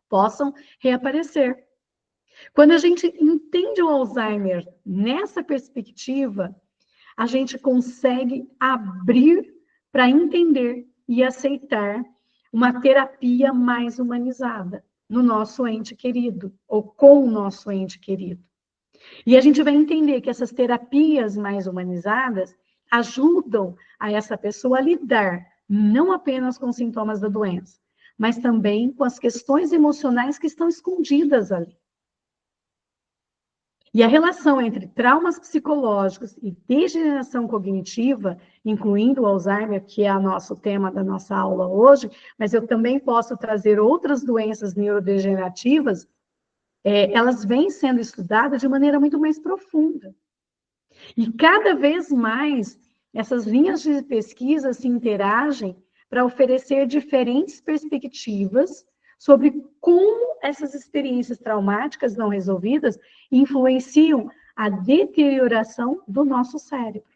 S2: possam reaparecer. Quando a gente entende o Alzheimer nessa perspectiva, a gente consegue abrir para entender e aceitar uma terapia mais humanizada no nosso ente querido, ou com o nosso ente querido. E a gente vai entender que essas terapias mais humanizadas ajudam a essa pessoa a lidar não apenas com os sintomas da doença, mas também com as questões emocionais que estão escondidas ali. E a relação entre traumas psicológicos e degeneração cognitiva, incluindo o Alzheimer, que é o nosso tema da nossa aula hoje, mas eu também posso trazer outras doenças neurodegenerativas, elas vêm sendo estudadas de maneira muito mais profunda. E cada vez mais, essas linhas de pesquisa se interagem para oferecer diferentes perspectivas sobre como essas experiências traumáticas não resolvidas influenciam a deterioração do nosso cérebro.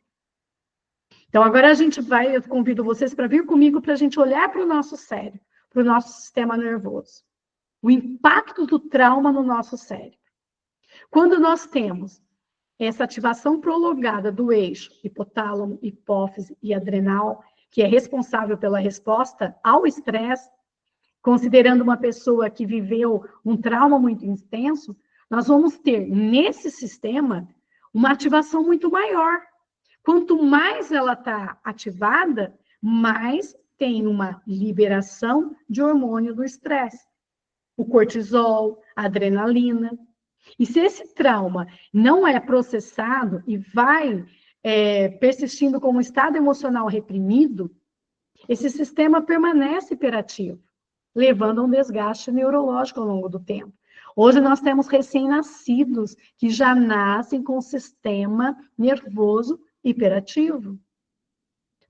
S2: Então, agora eu convido vocês para vir comigo para a gente olhar para o nosso cérebro, para o nosso sistema nervoso. O impacto do trauma no nosso cérebro. Quando nós temos essa ativação prolongada do eixo hipotálamo, hipófise e adrenal, que é responsável pela resposta ao estresse, considerando uma pessoa que viveu um trauma muito intenso, nós vamos ter nesse sistema uma ativação muito maior. Quanto mais ela está ativada, mais tem uma liberação de hormônio do estresse. O cortisol, a adrenalina. E se esse trauma não é processado e vai persistindo como estado emocional reprimido, esse sistema permanece hiperativo, levando a um desgaste neurológico ao longo do tempo. Hoje nós temos recém-nascidos que já nascem com o sistema nervoso hiperativo,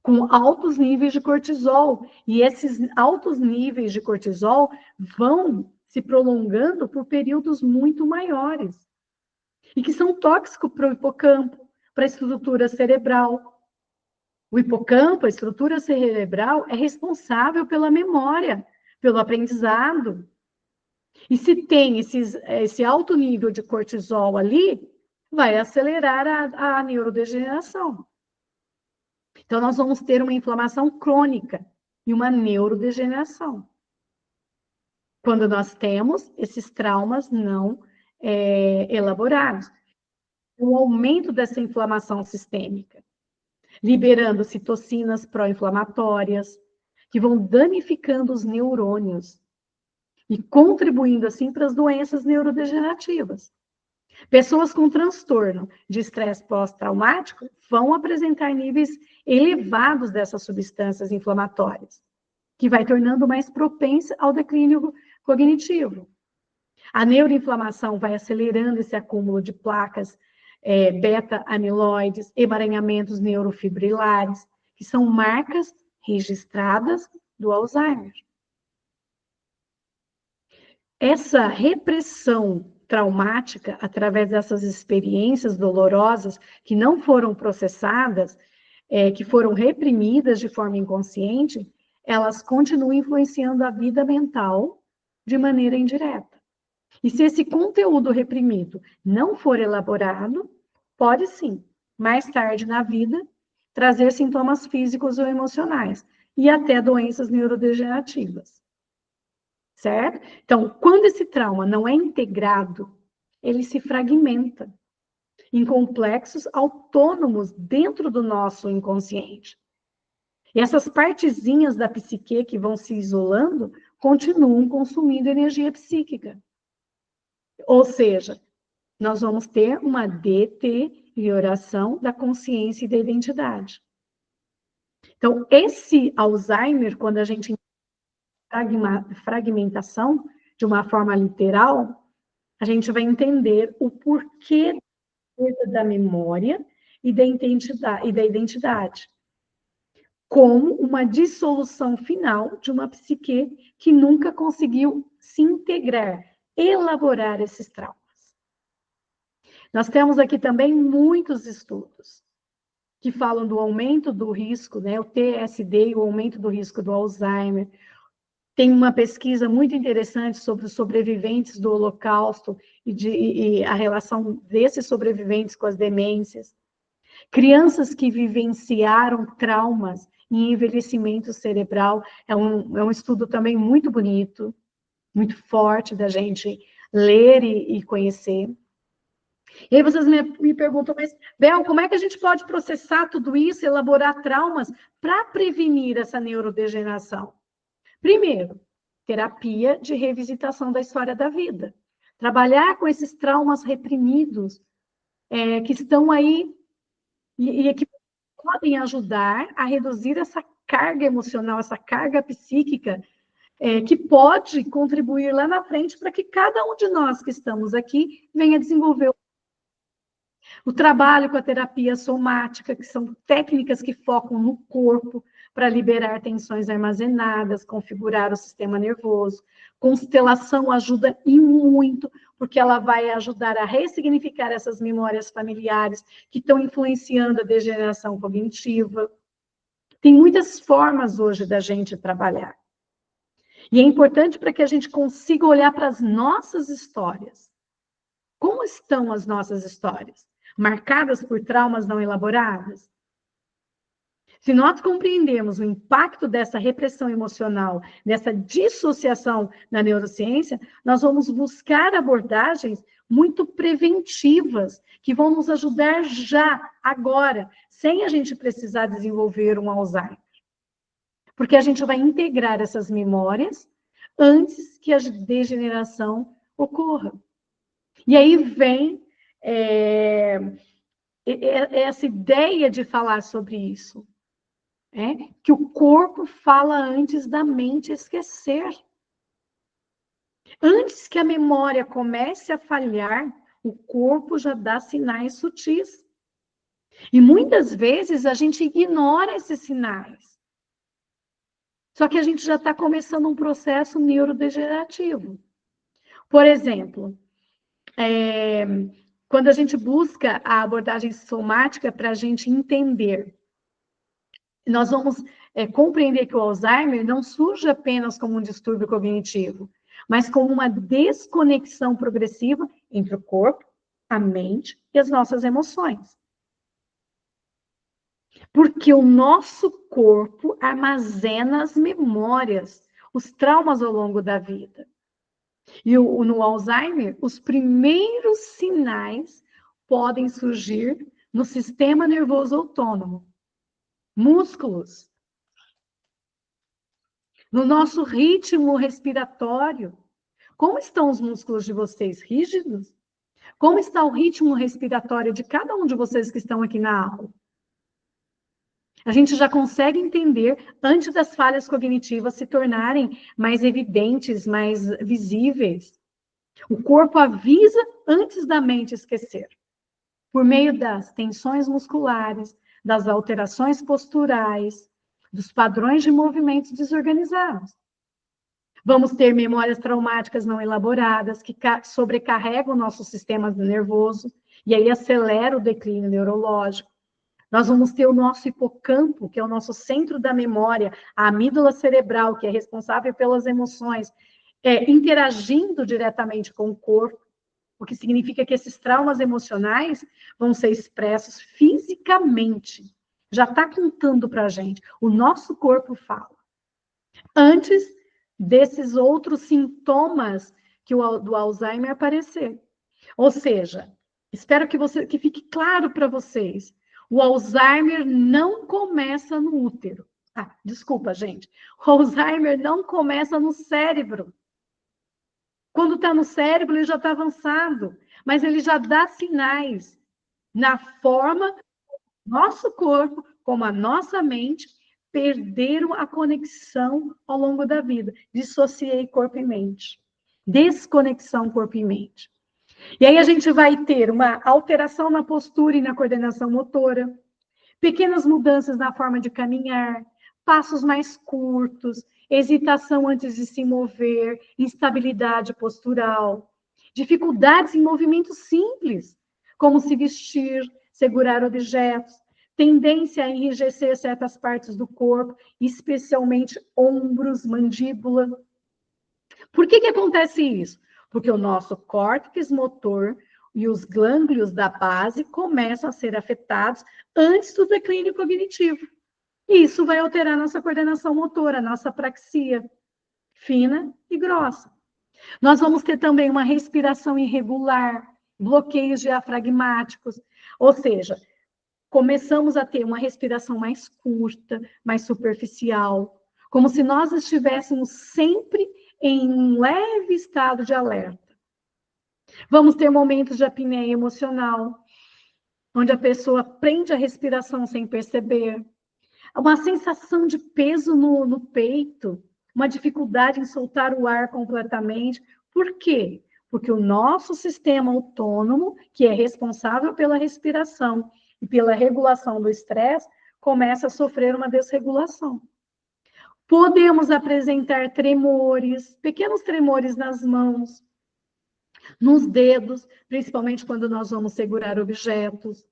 S2: com altos níveis de cortisol. E esses altos níveis de cortisol vão se prolongando por períodos muito maiores. E que são tóxicos para o hipocampo, para a estrutura cerebral. O hipocampo, a estrutura cerebral, é responsável pela memória, pelo aprendizado. E se tem esse alto nível de cortisol ali, vai acelerar a neurodegeneração. Então, nós vamos ter uma inflamação crônica e uma neurodegeneração. Quando nós temos esses traumas não elaborados. O aumento dessa inflamação sistêmica, liberando citocinas pró-inflamatórias, que vão danificando os neurônios e contribuindo, assim, para as doenças neurodegenerativas. Pessoas com transtorno de estresse pós-traumático vão apresentar níveis elevados dessas substâncias inflamatórias, que vai tornando mais propensa ao declínio cognitivo. A neuroinflamação vai acelerando esse acúmulo de placas beta-amiloides, emaranhamentos neurofibrilares, que são marcas registradas do Alzheimer. Essa repressão traumática, através dessas experiências dolorosas que não foram processadas, que foram reprimidas de forma inconsciente, elas continuam influenciando a vida mental de maneira indireta. E se esse conteúdo reprimido não for elaborado, pode sim, mais tarde na vida, trazer sintomas físicos ou emocionais e até doenças neurodegenerativas. Certo? Então, quando esse trauma não é integrado, ele se fragmenta em complexos autônomos dentro do nosso inconsciente. E essas partezinhas da psique que vão se isolando continuam consumindo energia psíquica. Ou seja, nós vamos ter uma deterioração da consciência e da identidade. Então, esse Alzheimer, quando a gente fragmentação de uma forma literal, a gente vai entender o porquê da memória e da identidade, como uma dissolução final de uma psique que nunca conseguiu se integrar, elaborar esses traumas. Nós temos aqui também muitos estudos que falam do aumento do risco, né, o TSD, o aumento do risco do Alzheimer. Tem uma pesquisa muito interessante sobre os sobreviventes do Holocausto e a relação desses sobreviventes com as demências. Crianças que vivenciaram traumas e envelhecimento cerebral. É um estudo também muito bonito, muito forte da gente ler e conhecer. E aí vocês me perguntam, mas, Bel, como é que a gente pode processar tudo isso, elaborar traumas para prevenir essa neurodegeneração? Primeiro, terapia de revisitação da história da vida. Trabalhar com esses traumas reprimidos que estão aí e que podem ajudar a reduzir essa carga emocional, essa carga psíquica, que pode contribuir lá na frente para que cada um de nós que estamos aqui venha desenvolver o trabalho com a terapia somática, que são técnicas que focam no corpo para liberar tensões armazenadas, configurar o sistema nervoso. Constelação ajuda e muito, porque ela vai ajudar a ressignificar essas memórias familiares que estão influenciando a degeneração cognitiva. Tem muitas formas hoje da gente trabalhar. E é importante para que a gente consiga olhar para as nossas histórias. Como estão as nossas histórias? Marcadas por traumas não elaboradas? Se nós compreendermos o impacto dessa repressão emocional, dessa dissociação na neurociência, nós vamos buscar abordagens muito preventivas, que vão nos ajudar já, agora, sem a gente precisar desenvolver um Alzheimer. Porque a gente vai integrar essas memórias antes que a degeneração ocorra. E aí vem essa ideia de falar sobre isso. Que o corpo fala antes da mente esquecer. Antes que a memória comece a falhar, o corpo já dá sinais sutis. E muitas vezes a gente ignora esses sinais. Só que a gente já está começando um processo neurodegenerativo. Por exemplo, quando a gente busca a abordagem somática para a gente entender, nós vamos compreender que o Alzheimer não surge apenas como um distúrbio cognitivo, mas como uma desconexão progressiva entre o corpo, a mente e as nossas emoções. Porque o nosso corpo armazena as memórias, os traumas ao longo da vida. E no Alzheimer, os primeiros sinais podem surgir no sistema nervoso autônomo, músculos, no nosso ritmo respiratório. Como estão os músculos de vocês? Rígidos? Como está o ritmo respiratório de cada um de vocês que estão aqui na aula? A gente já consegue entender antes das falhas cognitivas se tornarem mais evidentes, mais visíveis. O corpo avisa antes da mente esquecer, por meio das tensões musculares, das alterações posturais, dos padrões de movimentos desorganizados. Vamos ter memórias traumáticas não elaboradas, que sobrecarregam o nosso sistema nervoso, e aí acelera o declínio neurológico. Nós vamos ter o nosso hipocampo, que é o nosso centro da memória, a amígdala cerebral, que é responsável pelas emoções, interagindo diretamente com o corpo, o que significa que esses traumas emocionais vão ser expressos fisicamente. Já está contando para a gente. O nosso corpo fala. Antes desses outros sintomas do Alzheimer aparecer. Ou seja, espero que fique claro para vocês. O Alzheimer não começa no útero. Ah, desculpa, gente. O Alzheimer não começa no cérebro. Quando está no cérebro, ele já está avançado, mas ele já dá sinais na forma do nosso corpo, como a nossa mente, perderam a conexão ao longo da vida. Dissociei corpo e mente. Desconexão corpo e mente. E aí a gente vai ter uma alteração na postura e na coordenação motora, pequenas mudanças na forma de caminhar, passos mais curtos, hesitação antes de se mover, instabilidade postural, dificuldades em movimentos simples, como se vestir, segurar objetos, tendência a enrijecer certas partes do corpo, especialmente ombros, mandíbula. Por que acontece isso? Porque o nosso córtex motor e os gânglios da base começam a ser afetados antes do declínio cognitivo. E isso vai alterar nossa coordenação motora, nossa praxia, fina e grossa. Nós vamos ter também uma respiração irregular, bloqueios diafragmáticos, ou seja, começamos a ter uma respiração mais curta, mais superficial, como se nós estivéssemos sempre em um leve estado de alerta. Vamos ter momentos de apneia emocional, onde a pessoa prende a respiração sem perceber, uma sensação de peso no peito, uma dificuldade em soltar o ar completamente. Por quê? Porque o nosso sistema autônomo, que é responsável pela respiração e pela regulação do estresse, começa a sofrer uma desregulação. Podemos apresentar tremores, pequenos tremores nas mãos, nos dedos, principalmente quando nós vamos segurar objetos.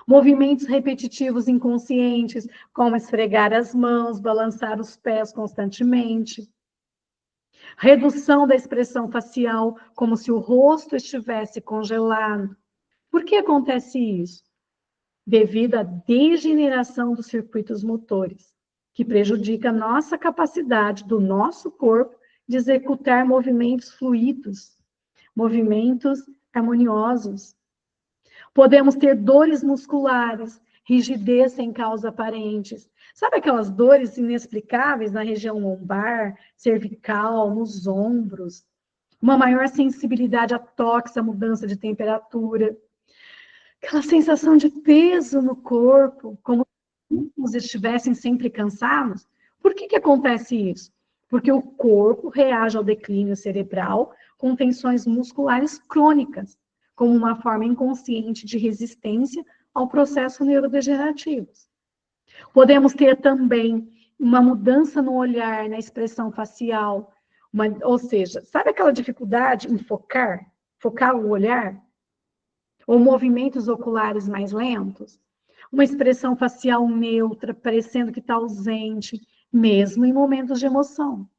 S2: Movimentos repetitivos inconscientes, como esfregar as mãos, balançar os pés constantemente. Redução da expressão facial, como se o rosto estivesse congelado. Por que acontece isso? Devido à degeneração dos circuitos motores, que prejudica a nossa capacidade do nosso corpo de executar movimentos fluidos, movimentos harmoniosos. Podemos ter dores musculares, rigidez sem causa aparentes. Sabe aquelas dores inexplicáveis na região lombar, cervical, nos ombros? Uma maior sensibilidade a toques, a mudança de temperatura. Aquela sensação de peso no corpo, como se estivessem sempre cansados. Por que acontece isso? Porque o corpo reage ao declínio cerebral com tensões musculares crônicas, como uma forma inconsciente de resistência ao processo neurodegenerativo. Podemos ter também uma mudança no olhar, na expressão facial, ou seja, sabe aquela dificuldade em focar o olhar? Ou movimentos oculares mais lentos? Uma expressão facial neutra, parecendo que está ausente, mesmo em momentos de emoção.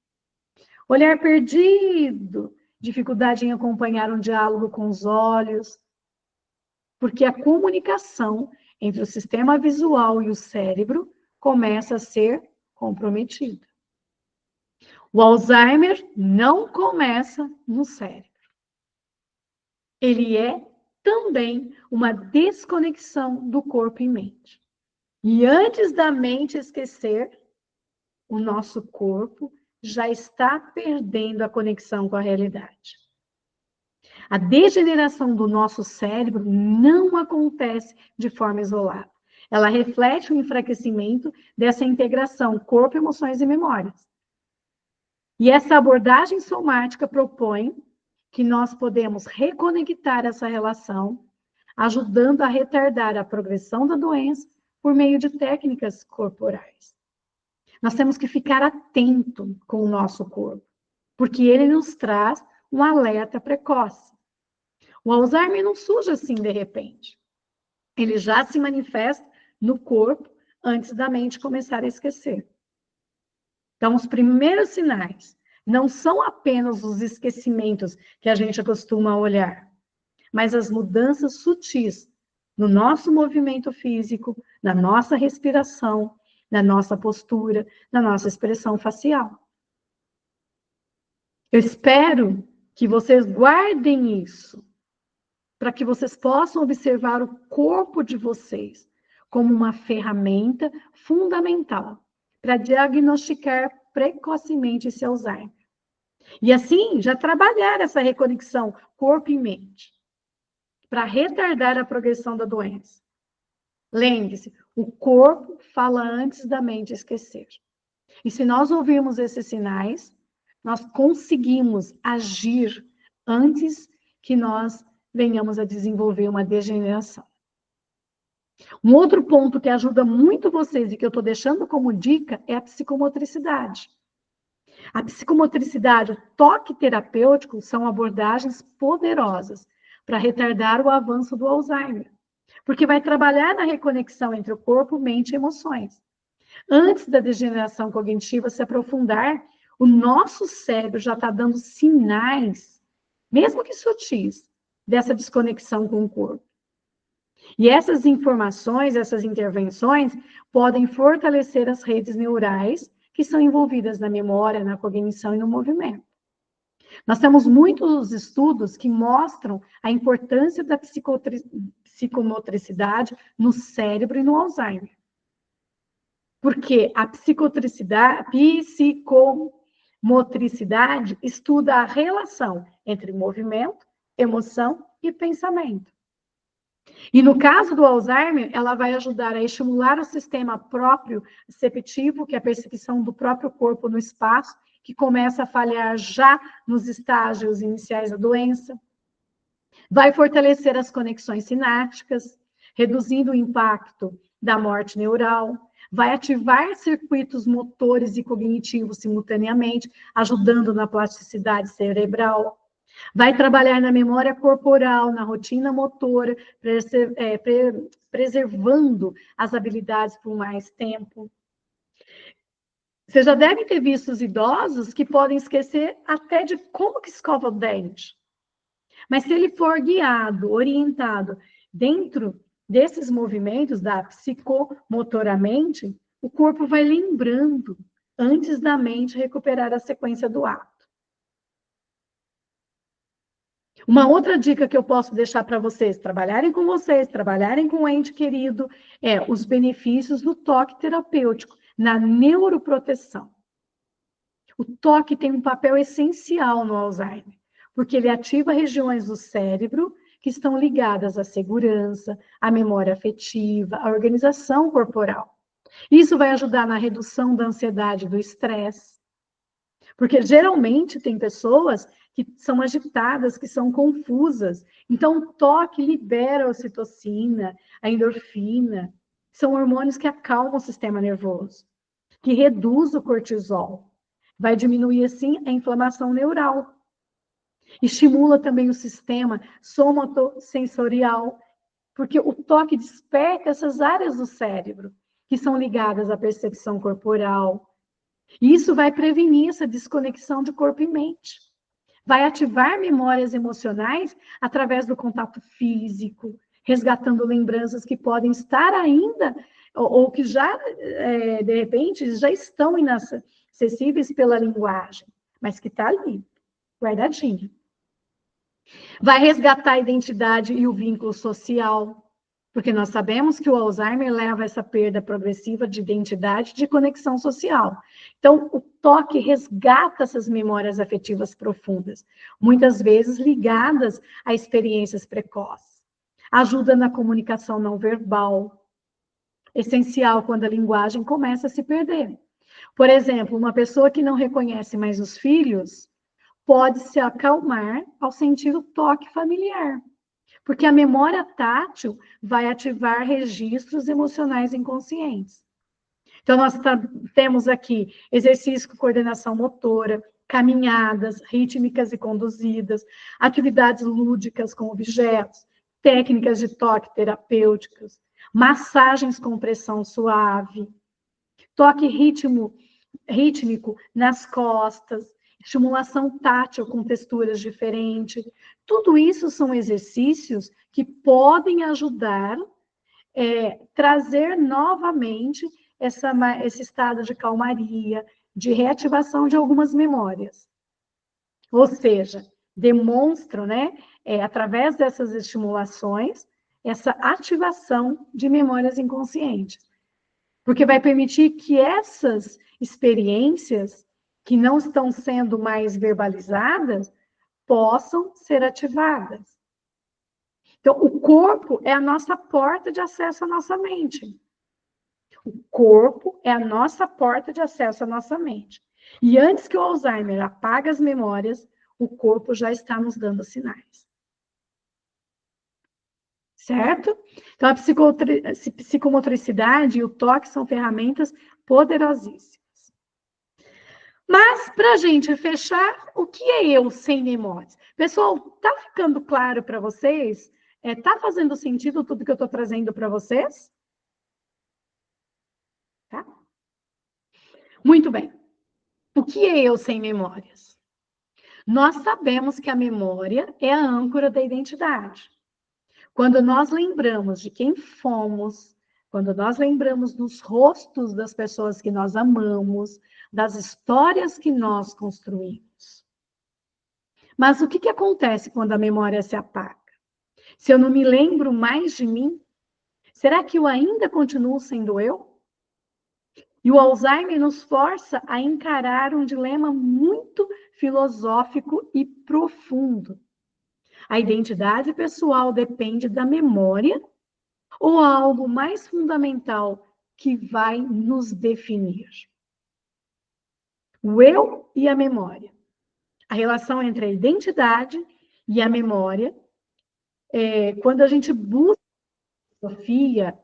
S2: Olhar perdido, dificuldade em acompanhar um diálogo com os olhos, porque a comunicação entre o sistema visual e o cérebro começa a ser comprometida. O Alzheimer não começa no cérebro. Ele é também uma desconexão do corpo e mente. E antes da mente esquecer, o nosso corpo já está perdendo a conexão com a realidade. A degeneração do nosso cérebro não acontece de forma isolada. Ela reflete o enfraquecimento dessa integração corpo, emoções e memórias. E essa abordagem somática propõe que nós podemos reconectar essa relação, ajudando a retardar a progressão da doença por meio de técnicas corporais. Nós temos que ficar atento com o nosso corpo. porque ele nos traz um alerta precoce. O Alzheimer não surge assim de repente. Ele já se manifesta no corpo antes da mente começar a esquecer. Então, os primeiros sinais não são apenas os esquecimentos que a gente costuma olhar, mas as mudanças sutis no nosso movimento físico, na nossa respiração, na nossa postura, na nossa expressão facial. Eu espero que vocês guardem isso, para que vocês possam observar o corpo de vocês como uma ferramenta fundamental para diagnosticar precocemente esse Alzheimer. E assim, já trabalhar essa reconexão corpo e mente, para retardar a progressão da doença. Lembre-se, o corpo fala antes da mente esquecer. E se nós ouvirmos esses sinais, nós conseguimos agir antes que nós venhamos a desenvolver uma degeneração. Um outro ponto que ajuda muito vocês e que eu estou deixando como dica é a psicomotricidade. A psicomotricidade, o toque terapêutico são abordagens poderosas para retardar o avanço do Alzheimer, porque vai trabalhar na reconexão entre o corpo, mente e emoções. Antes da degeneração cognitiva se aprofundar, o nosso cérebro já está dando sinais, mesmo que sutis, dessa desconexão com o corpo. E essas informações, essas intervenções, podem fortalecer as redes neurais que são envolvidas na memória, na cognição e no movimento. Nós temos muitos estudos que mostram a importância da psicomotricidade no cérebro e no Alzheimer. Porque a psicomotricidade estuda a relação entre movimento, emoção e pensamento. E no caso do Alzheimer, ela vai ajudar a estimular o sistema próprio perceptivo, que é a percepção do próprio corpo no espaço, que começa a falhar já nos estágios iniciais da doença. Vai fortalecer as conexões sinápticas, reduzindo o impacto da morte neural. Vai ativar circuitos motores e cognitivos simultaneamente, ajudando na plasticidade cerebral. Vai trabalhar na memória corporal, na rotina motora, preservando as habilidades por mais tempo. Vocês já devem ter visto os idosos que podem esquecer até de como que escova o dente. Mas se ele for guiado, orientado dentro desses movimentos da psicomotoramente, o corpo vai lembrando antes da mente recuperar a sequência do ato. Uma outra dica que eu posso deixar para vocês, trabalharem com o ente querido, é os benefícios do toque terapêutico na neuroproteção. O toque tem um papel essencial no Alzheimer, porque ele ativa regiões do cérebro que estão ligadas à segurança, à memória afetiva, à organização corporal. Isso vai ajudar na redução da ansiedade e do estresse. Porque geralmente tem pessoas que são agitadas, que são confusas. Então, o toque libera a ocitocina, a endorfina. São hormônios que acalmam o sistema nervoso, que reduz o cortisol. Vai diminuir, assim, a inflamação neural. Estimula também o sistema somatosensorial, porque o toque desperta essas áreas do cérebro, que são ligadas à percepção corporal. Isso vai prevenir essa desconexão de corpo e mente. Vai ativar memórias emocionais através do contato físico, resgatando lembranças que podem estar ainda, ou que já, de repente, já estão inacessíveis pela linguagem, mas que está ali, guardadinho. Vai resgatar a identidade e o vínculo social, porque nós sabemos que o Alzheimer leva a essa perda progressiva de identidade e de conexão social. Então, o toque resgata essas memórias afetivas profundas, muitas vezes ligadas a experiências precoces. Ajuda na comunicação não verbal, essencial quando a linguagem começa a se perder. Por exemplo, uma pessoa que não reconhece mais os filhos pode se acalmar ao sentir o toque familiar. Porque a memória tátil vai ativar registros emocionais inconscientes. Então, nós temos aqui exercício com coordenação motora, caminhadas rítmicas e conduzidas, atividades lúdicas com objetos, técnicas de toque terapêuticas, massagens com pressão suave, toque rítmico nas costas, estimulação tátil com texturas diferentes. Tudo isso são exercícios que podem ajudar trazer novamente esse estado de calmaria, de reativação de algumas memórias. Ou seja, demonstram, né, através dessas estimulações, essa ativação de memórias inconscientes. Porque vai permitir que essas experiências, que não estão sendo mais verbalizadas, possam ser ativadas. Então, o corpo é a nossa porta de acesso à nossa mente. O corpo é a nossa porta de acesso à nossa mente. E antes que o Alzheimer apague as memórias, o corpo já está nos dando sinais. Certo? Então, a psicomotricidade e o toque são ferramentas poderosíssimas. Mas, para a gente fechar, o que é eu sem memórias? Pessoal, está ficando claro para vocês? Está fazendo sentido tudo que eu estou trazendo para vocês? Tá? Muito bem. O que é eu sem memórias? Nós sabemos que a memória é a âncora da identidade. Quando nós lembramos de quem fomos, quando nós lembramos dos rostos das pessoas que nós amamos, das histórias que nós construímos. Mas o que acontece quando a memória se apaga? Se eu não me lembro mais de mim, será que eu ainda continuo sendo eu? E o Alzheimer nos força a encarar um dilema muito filosófico e profundo. A identidade pessoal depende da memória ou há algo mais fundamental que vai nos definir? O eu e a memória. A relação entre a identidade e a memória. Quando a gente busca a filosofia,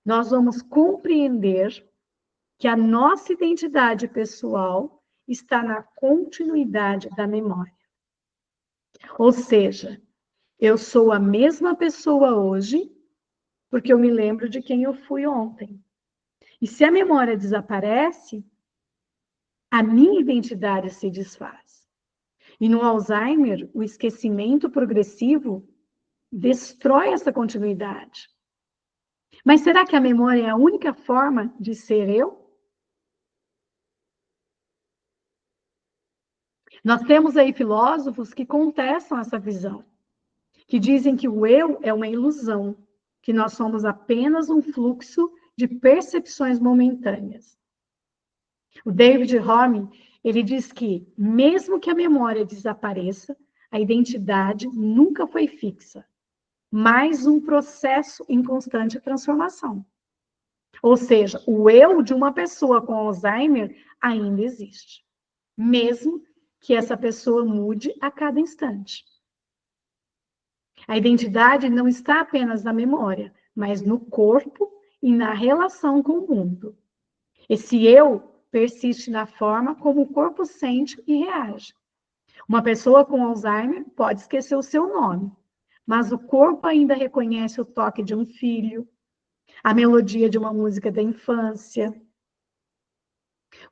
S2: nós vamos compreender que a nossa identidade pessoal está na continuidade da memória. Ou seja, eu sou a mesma pessoa hoje porque eu me lembro de quem eu fui ontem. E se a memória desaparece, a minha identidade se desfaz. E no Alzheimer, o esquecimento progressivo destrói essa continuidade. Mas será que a memória é a única forma de ser eu? Nós temos aí filósofos que contestam essa visão, que dizem que o eu é uma ilusão, que nós somos apenas um fluxo de percepções momentâneas. O David Hume, ele diz que, mesmo que a memória desapareça, a identidade nunca foi fixa, mas um processo em constante transformação. Ou seja, o eu de uma pessoa com Alzheimer ainda existe, mesmo que essa pessoa mude a cada instante. A identidade não está apenas na memória, mas no corpo e na relação com o mundo. Esse eu persiste na forma como o corpo sente e reage. Uma pessoa com Alzheimer pode esquecer o seu nome, mas o corpo ainda reconhece o toque de um filho, a melodia de uma música da infância,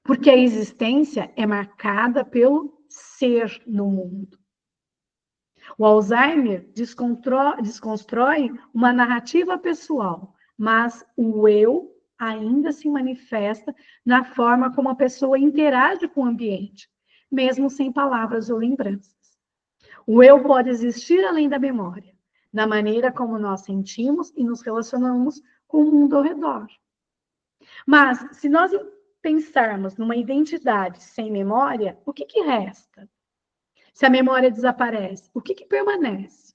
S2: porque a existência é marcada pelo ser no mundo. O Alzheimer desconstrói uma narrativa pessoal, mas o eu ainda se manifesta na forma como a pessoa interage com o ambiente, mesmo sem palavras ou lembranças. O eu pode existir além da memória, na maneira como nós sentimos e nos relacionamos com o mundo ao redor. Mas, se nós pensarmos numa identidade sem memória, o que resta? Se a memória desaparece, o que permanece?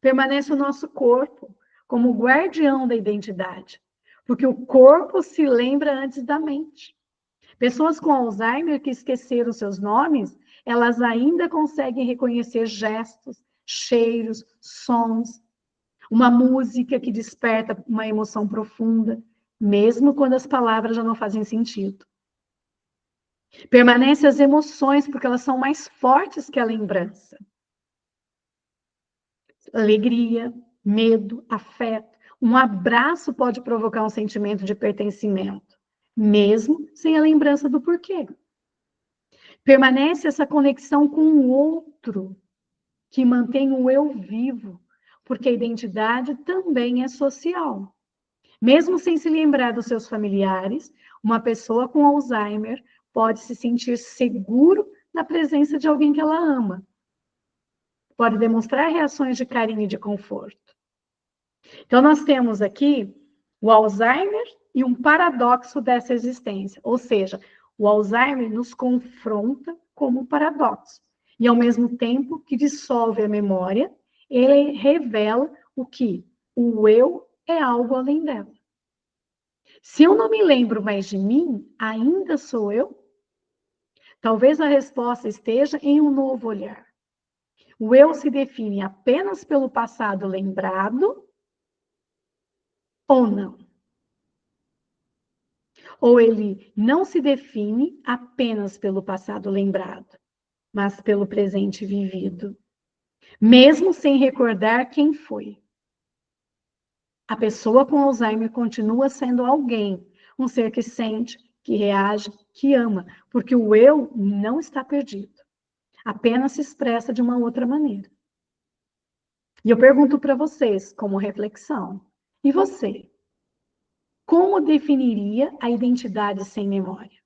S2: Permanece o nosso corpo, como guardião da identidade, porque o corpo se lembra antes da mente. Pessoas com Alzheimer que esqueceram seus nomes, elas ainda conseguem reconhecer gestos, cheiros, sons, uma música que desperta uma emoção profunda, mesmo quando as palavras já não fazem sentido. Permanecem as emoções, porque elas são mais fortes que a lembrança. Alegria, medo, afeto. Um abraço pode provocar um sentimento de pertencimento, mesmo sem a lembrança do porquê. Permanece essa conexão com o outro, que mantém o eu vivo, porque a identidade também é social. Mesmo sem se lembrar dos seus familiares, uma pessoa com Alzheimer pode se sentir seguro na presença de alguém que ela ama. Pode demonstrar reações de carinho e de conforto. Então, nós temos aqui o Alzheimer e um paradoxo dessa existência. Ou seja, o Alzheimer nos confronta como um paradoxo. E, ao mesmo tempo que dissolve a memória, ele revela o que o eu é algo além dela. Se eu não me lembro mais de mim, ainda sou eu? Talvez a resposta esteja em um novo olhar. O eu se define apenas pelo passado lembrado ou não? Ou ele não se define apenas pelo passado lembrado, mas pelo presente vivido, mesmo sem recordar quem foi? A pessoa com Alzheimer continua sendo alguém, um ser que sente, que reage, que ama, porque o eu não está perdido, apenas se expressa de uma outra maneira. E eu pergunto para vocês, como reflexão, e você? Como definiria a identidade sem memória?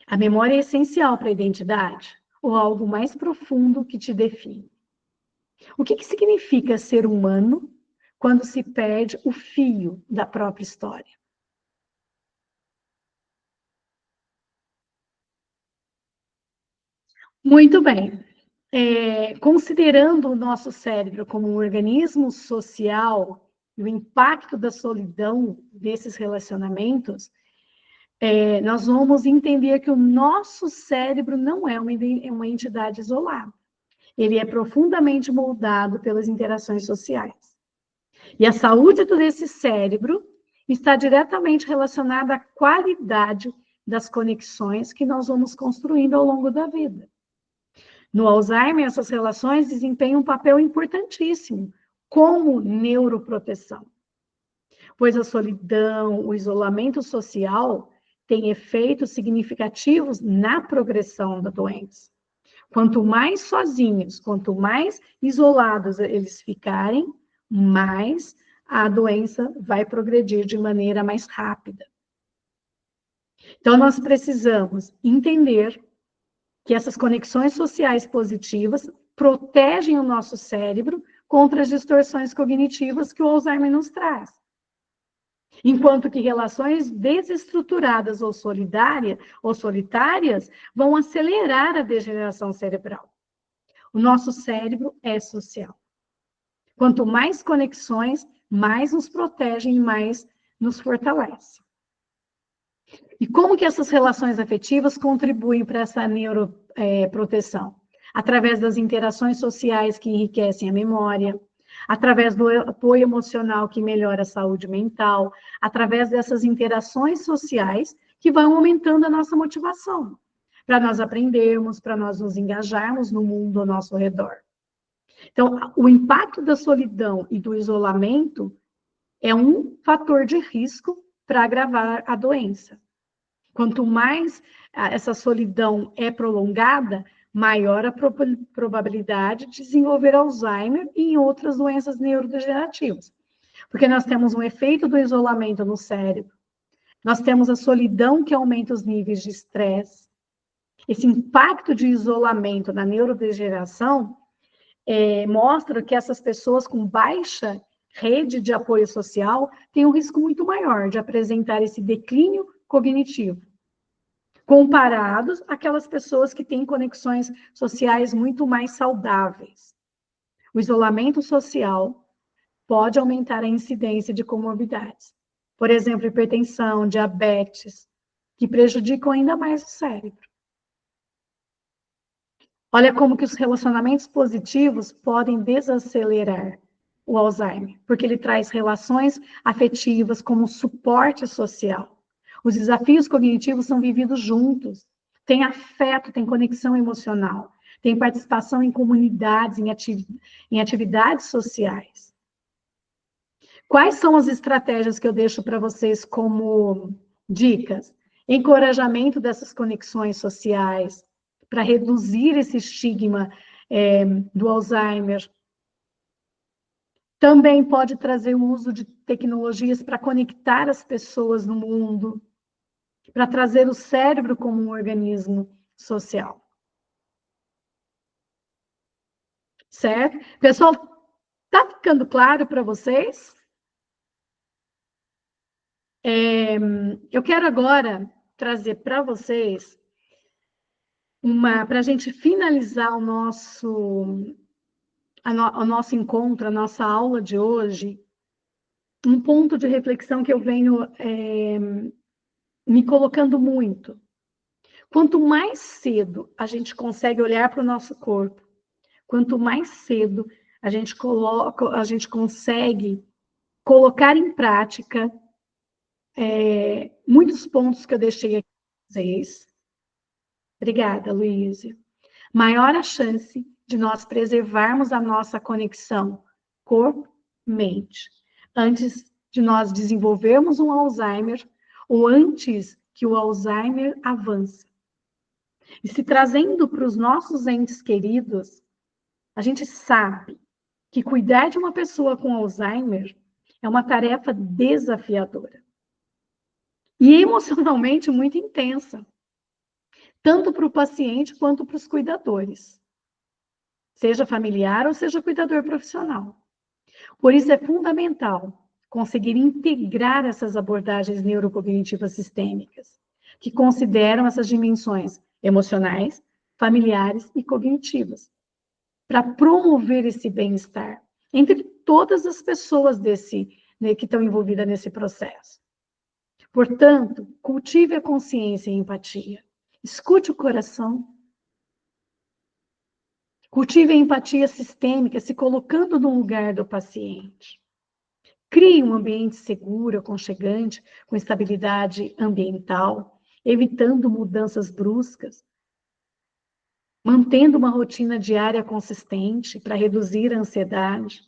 S2: A memória é essencial para a identidade ou algo mais profundo que te define? O que significa ser humano quando se perde o fio da própria história? Muito bem. Considerando o nosso cérebro como um organismo social e o impacto da solidão desses relacionamentos, nós vamos entender que o nosso cérebro não é uma entidade isolada. Ele é profundamente moldado pelas interações sociais. E a saúde desse cérebro está diretamente relacionada à qualidade das conexões que nós vamos construindo ao longo da vida. No Alzheimer, essas relações desempenham um papel importantíssimo como neuroproteção, pois a solidão, o isolamento social têm efeitos significativos na progressão da doença. Quanto mais sozinhos, quanto mais isolados eles ficarem, mais a doença vai progredir de maneira mais rápida. Então, nós precisamos entender que essas conexões sociais positivas protegem o nosso cérebro contra as distorções cognitivas que o Alzheimer nos traz. Enquanto que relações desestruturadas ou solitárias vão acelerar a degeneração cerebral. O nosso cérebro é social. Quanto mais conexões, mais nos protegem e mais nos fortalece. E como que essas relações afetivas contribuem para essa neuroproteção? Através das interações sociais que enriquecem a memória, através do apoio emocional que melhora a saúde mental, através dessas interações sociais que vão aumentando a nossa motivação, para nós aprendermos, para nós nos engajarmos no mundo ao nosso redor. Então, o impacto da solidão e do isolamento é um fator de risco para agravar a doença. Quanto mais essa solidão é prolongada, maior a probabilidade de desenvolver Alzheimer e em outras doenças neurodegenerativas. Porque nós temos um efeito do isolamento no cérebro, nós temos a solidão que aumenta os níveis de estresse. Esse impacto de isolamento na neurodegeneração mostra que essas pessoas com baixa rede de apoio social têm um risco muito maior de apresentar esse declínio cognitivo, comparados àquelas pessoas que têm conexões sociais muito mais saudáveis. O isolamento social pode aumentar a incidência de comorbidades. Por exemplo, hipertensão, diabetes, que prejudicam ainda mais o cérebro. Olha como que os relacionamentos positivos podem desacelerar o Alzheimer, porque ele traz relações afetivas como suporte social. Os desafios cognitivos são vividos juntos. Tem afeto, tem conexão emocional, tem participação em comunidades, em atividades sociais. Quais são as estratégias que eu deixo para vocês como dicas? Encorajamento dessas conexões sociais, para reduzir esse estigma do Alzheimer. Também pode trazer o uso de tecnologias para conectar as pessoas no mundo, para trazer o cérebro como um organismo social. Certo? Pessoal, está ficando claro para vocês? Eu quero agora trazer para vocês para a gente finalizar o nosso encontro, a nossa aula de hoje, um ponto de reflexão que eu venho me colocando muito. Quanto mais cedo a gente consegue olhar para o nosso corpo, quanto mais cedo a gente consegue colocar em prática muitos pontos que eu deixei aqui para vocês. Obrigada, Luísa. Maior a chance de nós preservarmos a nossa conexão corpo-mente, antes de nós desenvolvermos um Alzheimer ou antes que o Alzheimer avance. E se trazendo para os nossos entes queridos, a gente sabe que cuidar de uma pessoa com Alzheimer é uma tarefa desafiadora e emocionalmente muito intensa, tanto para o paciente quanto para os cuidadores, seja familiar ou seja cuidador profissional. Por isso é fundamental conseguir integrar essas abordagens neurocognitivas sistêmicas, que consideram essas dimensões emocionais, familiares e cognitivas, para promover esse bem-estar entre todas as pessoas que estão envolvidas nesse processo. Portanto, cultive a consciência e a empatia. Escute o coração. Cultive a empatia sistêmica, se colocando no lugar do paciente. Crie um ambiente seguro, aconchegante, com estabilidade ambiental, evitando mudanças bruscas, mantendo uma rotina diária consistente para reduzir a ansiedade.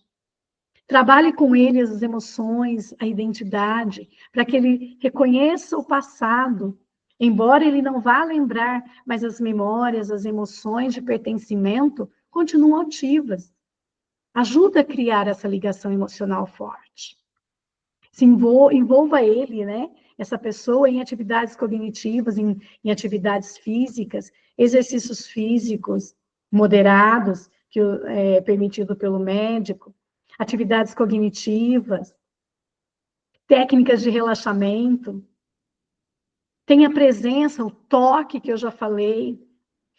S2: Trabalhe com ele as emoções, a identidade, para que ele reconheça o passado, embora ele não vá lembrar, mas as memórias, as emoções de pertencimento continuam ativas. Ajuda a criar essa ligação emocional forte. Envolva ele, né, essa pessoa, em atividades cognitivas, em atividades físicas, exercícios físicos moderados, que é permitido pelo médico, atividades cognitivas, técnicas de relaxamento. Tenha presença, o toque que eu já falei.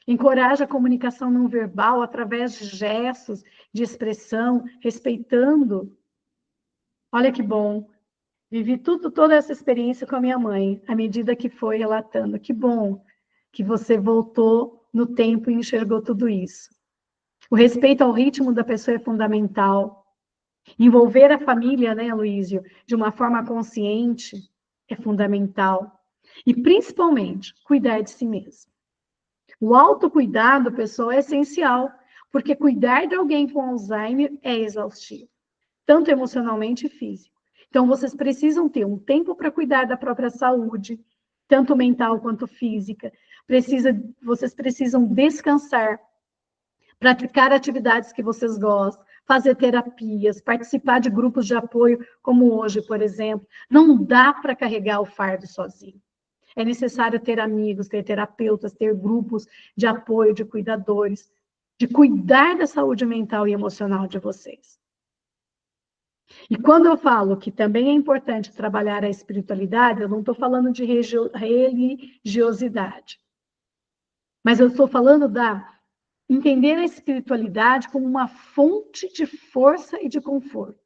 S2: Encoraje a comunicação não verbal através de gestos, de expressão, respeitando. Olha que bom. Vivi toda essa experiência com a minha mãe, à medida que foi relatando. Que bom que você voltou no tempo e enxergou tudo isso. O respeito ao ritmo da pessoa é fundamental. Envolver a família, né, Luísio, de uma forma consciente é fundamental. E, principalmente, cuidar de si mesmo. O autocuidado, pessoal, é essencial, porque cuidar de alguém com Alzheimer é exaustivo, tanto emocionalmente e físico. Então, vocês precisam ter um tempo para cuidar da própria saúde, tanto mental quanto física. Vocês precisam descansar, praticar atividades que vocês gostam, fazer terapias, participar de grupos de apoio, como hoje, por exemplo. Não dá para carregar o fardo sozinho. É necessário ter amigos, ter terapeutas, ter grupos de apoio, de cuidadores, de cuidar da saúde mental e emocional de vocês. E quando eu falo que também é importante trabalhar a espiritualidade, eu não estou falando de religiosidade. Mas eu estou falando entender a espiritualidade como uma fonte de força e de conforto.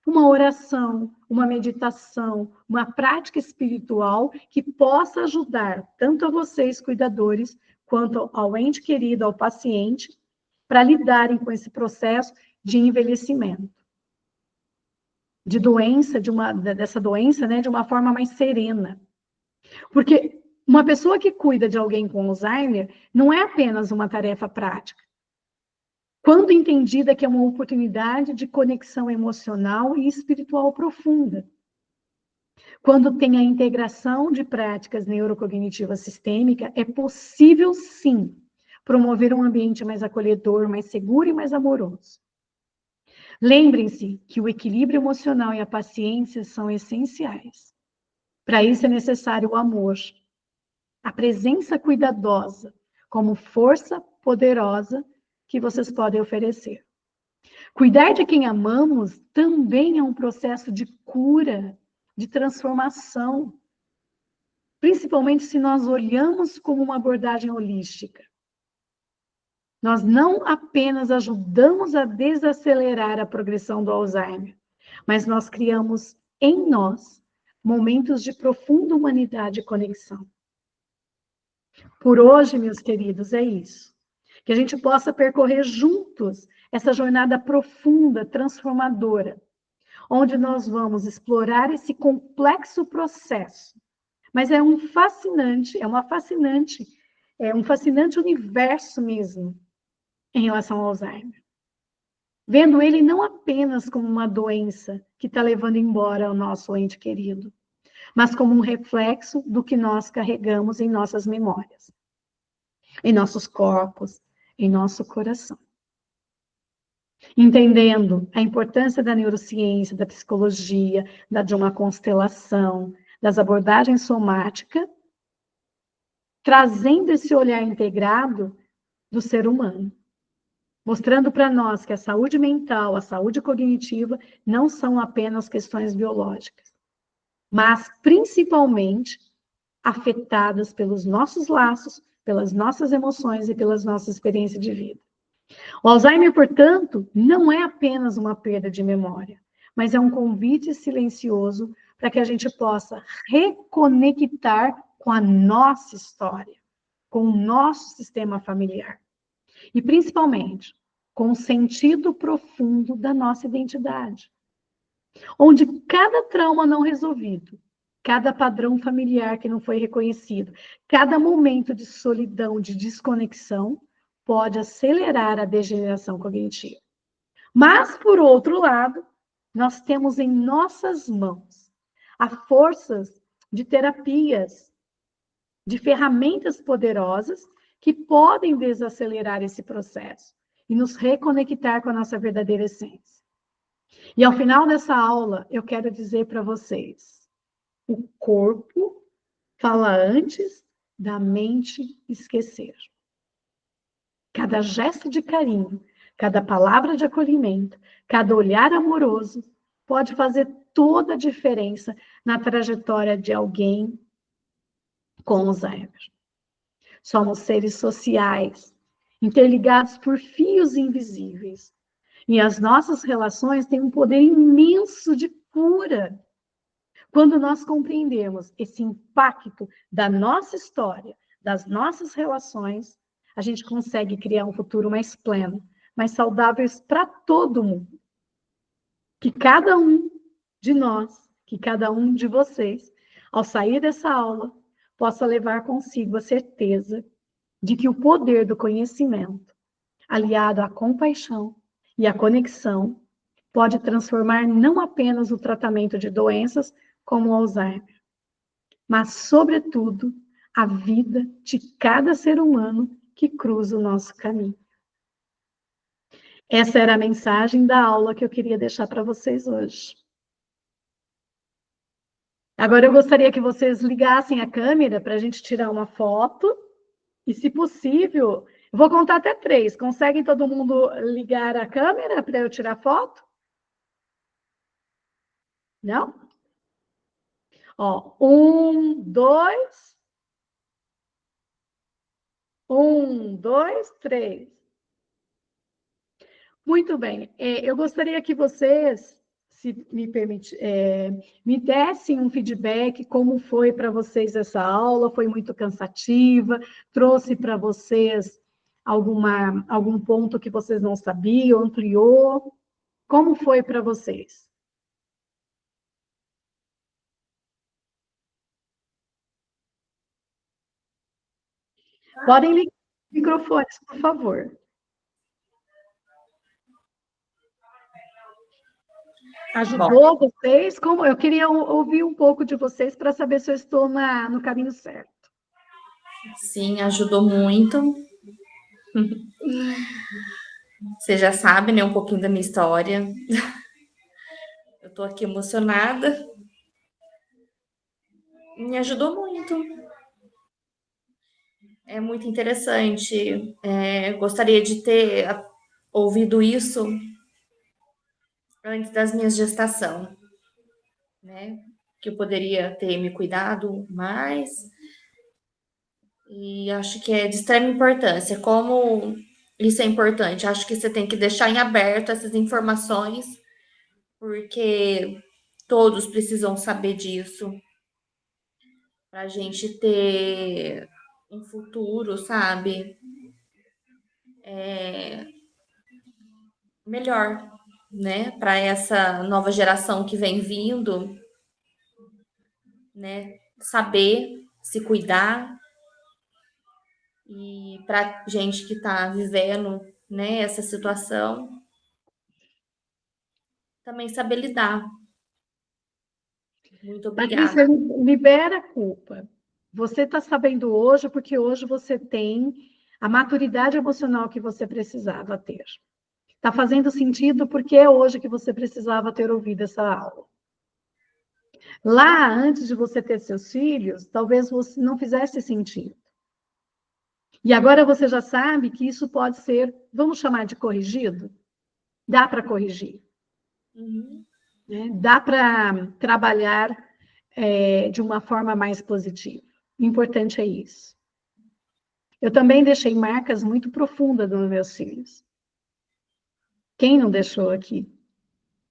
S2: Uma oração, uma meditação, uma prática espiritual que possa ajudar tanto a vocês, cuidadores, quanto ao ente querido, ao paciente, para lidarem com esse processo de envelhecimento. Dessa doença, né, de uma forma mais serena. Porque uma pessoa que cuida de alguém com Alzheimer não é apenas uma tarefa prática. Quando entendida que é uma oportunidade de conexão emocional e espiritual profunda. Quando tem a integração de práticas neurocognitivas sistêmicas, é possível, sim, promover um ambiente mais acolhedor, mais seguro e mais amoroso. Lembrem-se que o equilíbrio emocional e a paciência são essenciais. Para isso é necessário o amor, a presença cuidadosa, como força poderosa que vocês podem oferecer. Cuidar de quem amamos também é um processo de cura, de transformação, principalmente se nós olhamos como uma abordagem holística. Nós não apenas ajudamos a desacelerar a progressão do Alzheimer, mas nós criamos em nós momentos de profunda humanidade e conexão. Por hoje, meus queridos, é isso. Que a gente possa percorrer juntos essa jornada profunda, transformadora, onde nós vamos explorar esse complexo processo. Mas é um fascinante universo mesmo em relação ao Alzheimer. Vendo ele não apenas como uma doença que está levando embora o nosso ente querido, mas como um reflexo do que nós carregamos em nossas memórias, em nossos corpos, em nosso coração. Entendendo a importância da neurociência, da psicologia, de uma constelação, das abordagens somáticas, trazendo esse olhar integrado do ser humano, mostrando para nós que a saúde mental, a saúde cognitiva não são apenas questões biológicas, mas principalmente afetadas pelos nossos laços, pelas nossas emoções e pelas nossas experiências de vida. O Alzheimer, portanto, não é apenas uma perda de memória, mas é um convite silencioso para que a gente possa reconectar com a nossa história, com o nosso sistema familiar. E, principalmente, com o sentido profundo da nossa identidade. Onde cada trauma não resolvido, cada padrão familiar que não foi reconhecido, cada momento de solidão, de desconexão, pode acelerar a degeneração cognitiva. Mas, por outro lado, nós temos em nossas mãos as forças de terapias, de ferramentas poderosas que podem desacelerar esse processo e nos reconectar com a nossa verdadeira essência. E ao final dessa aula, eu quero dizer para vocês, o corpo fala antes da mente esquecer. Cada gesto de carinho, cada palavra de acolhimento, cada olhar amoroso pode fazer toda a diferença na trajetória de alguém com Alzheimer. Somos seres sociais, interligados por fios invisíveis. E as nossas relações têm um poder imenso de cura. Quando nós compreendemos esse impacto da nossa história, das nossas relações, a gente consegue criar um futuro mais pleno, mais saudável para todo mundo. Que cada um de nós, que cada um de vocês, ao sair dessa aula, possa levar consigo a certeza de que o poder do conhecimento, aliado à compaixão e à conexão, pode transformar não apenas o tratamento de doenças como o Alzheimer, mas, sobretudo, a vida de cada ser humano que cruza o nosso caminho. Essa era a mensagem da aula que eu queria deixar para vocês hoje. Agora eu gostaria que vocês ligassem a câmera para a gente tirar uma foto. E, se possível, eu vou contar até 3. Conseguem todo mundo ligar a câmera para eu tirar foto? Não? Ó, 1, 2. 1, 2, 3. Muito bem. Eu gostaria que vocês, se me permitir, me dessem um feedback, como foi para vocês essa aula, foi muito cansativa, trouxe para vocês algum ponto que vocês não sabiam, ampliou, como foi para vocês? Podem ligar os microfones, por favor. Ajudou vocês? Como? Eu queria ouvir um pouco de vocês para saber se eu estou no caminho certo.
S3: Sim, ajudou muito. Você já sabe, né, um pouquinho da minha história. Eu tô aqui emocionada. Me ajudou muito. É muito interessante. Gostaria de ter ouvido isso antes das minhas gestação, né? Que eu poderia ter me cuidado mais. E acho que é de extrema importância. Como isso é importante? Acho que você tem que deixar em aberto essas informações, porque todos precisam saber disso, para a gente ter um futuro, sabe? Melhor, né? Para essa nova geração que vem vindo, né? Saber se cuidar e para gente que está vivendo, né? Essa situação também saber lidar. Muito
S2: Patrícia,
S3: obrigada.
S2: libera a culpa. Você está sabendo hoje porque hoje você tem a maturidade emocional que você precisava ter. Está fazendo sentido porque é hoje que você precisava ter ouvido essa aula. Lá, antes de você ter seus filhos, talvez você não fizesse sentido. E agora você já sabe que isso pode ser, vamos chamar de corrigido? Dá para corrigir.
S3: Uhum.
S2: Né? Dá para trabalhar de uma forma mais positiva. O importante é isso. Eu também deixei marcas muito profundas nos meus filhos. Quem não deixou aqui?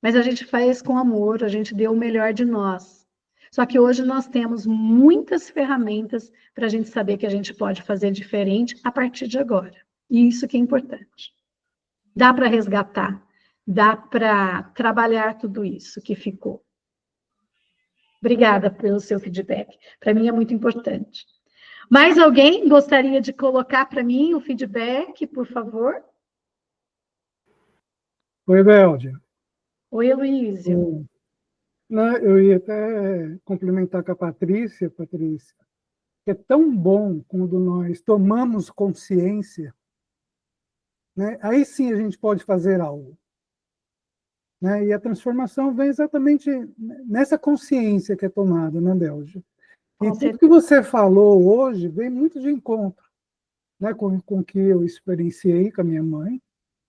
S2: Mas a gente faz com amor, a gente deu o melhor de nós. Só que hoje nós temos muitas ferramentas para a gente saber que a gente pode fazer diferente a partir de agora. E isso que é importante. Dá para resgatar, dá para trabalhar tudo isso que ficou. Obrigada pelo seu feedback. Para mim é muito importante. Mais alguém gostaria de colocar para mim o feedback, por favor?
S4: Oi, Béldia.
S2: Oi, Heloísio.
S4: Não, eu ia até complementar com a Patrícia, que é tão bom quando nós tomamos consciência, né? Aí sim a gente pode fazer algo. Né? E a transformação vem exatamente nessa consciência que é tomada, né, Bélgia? E tudo que você falou hoje vem muito de encontro, né, com o que eu experienciei com a minha mãe,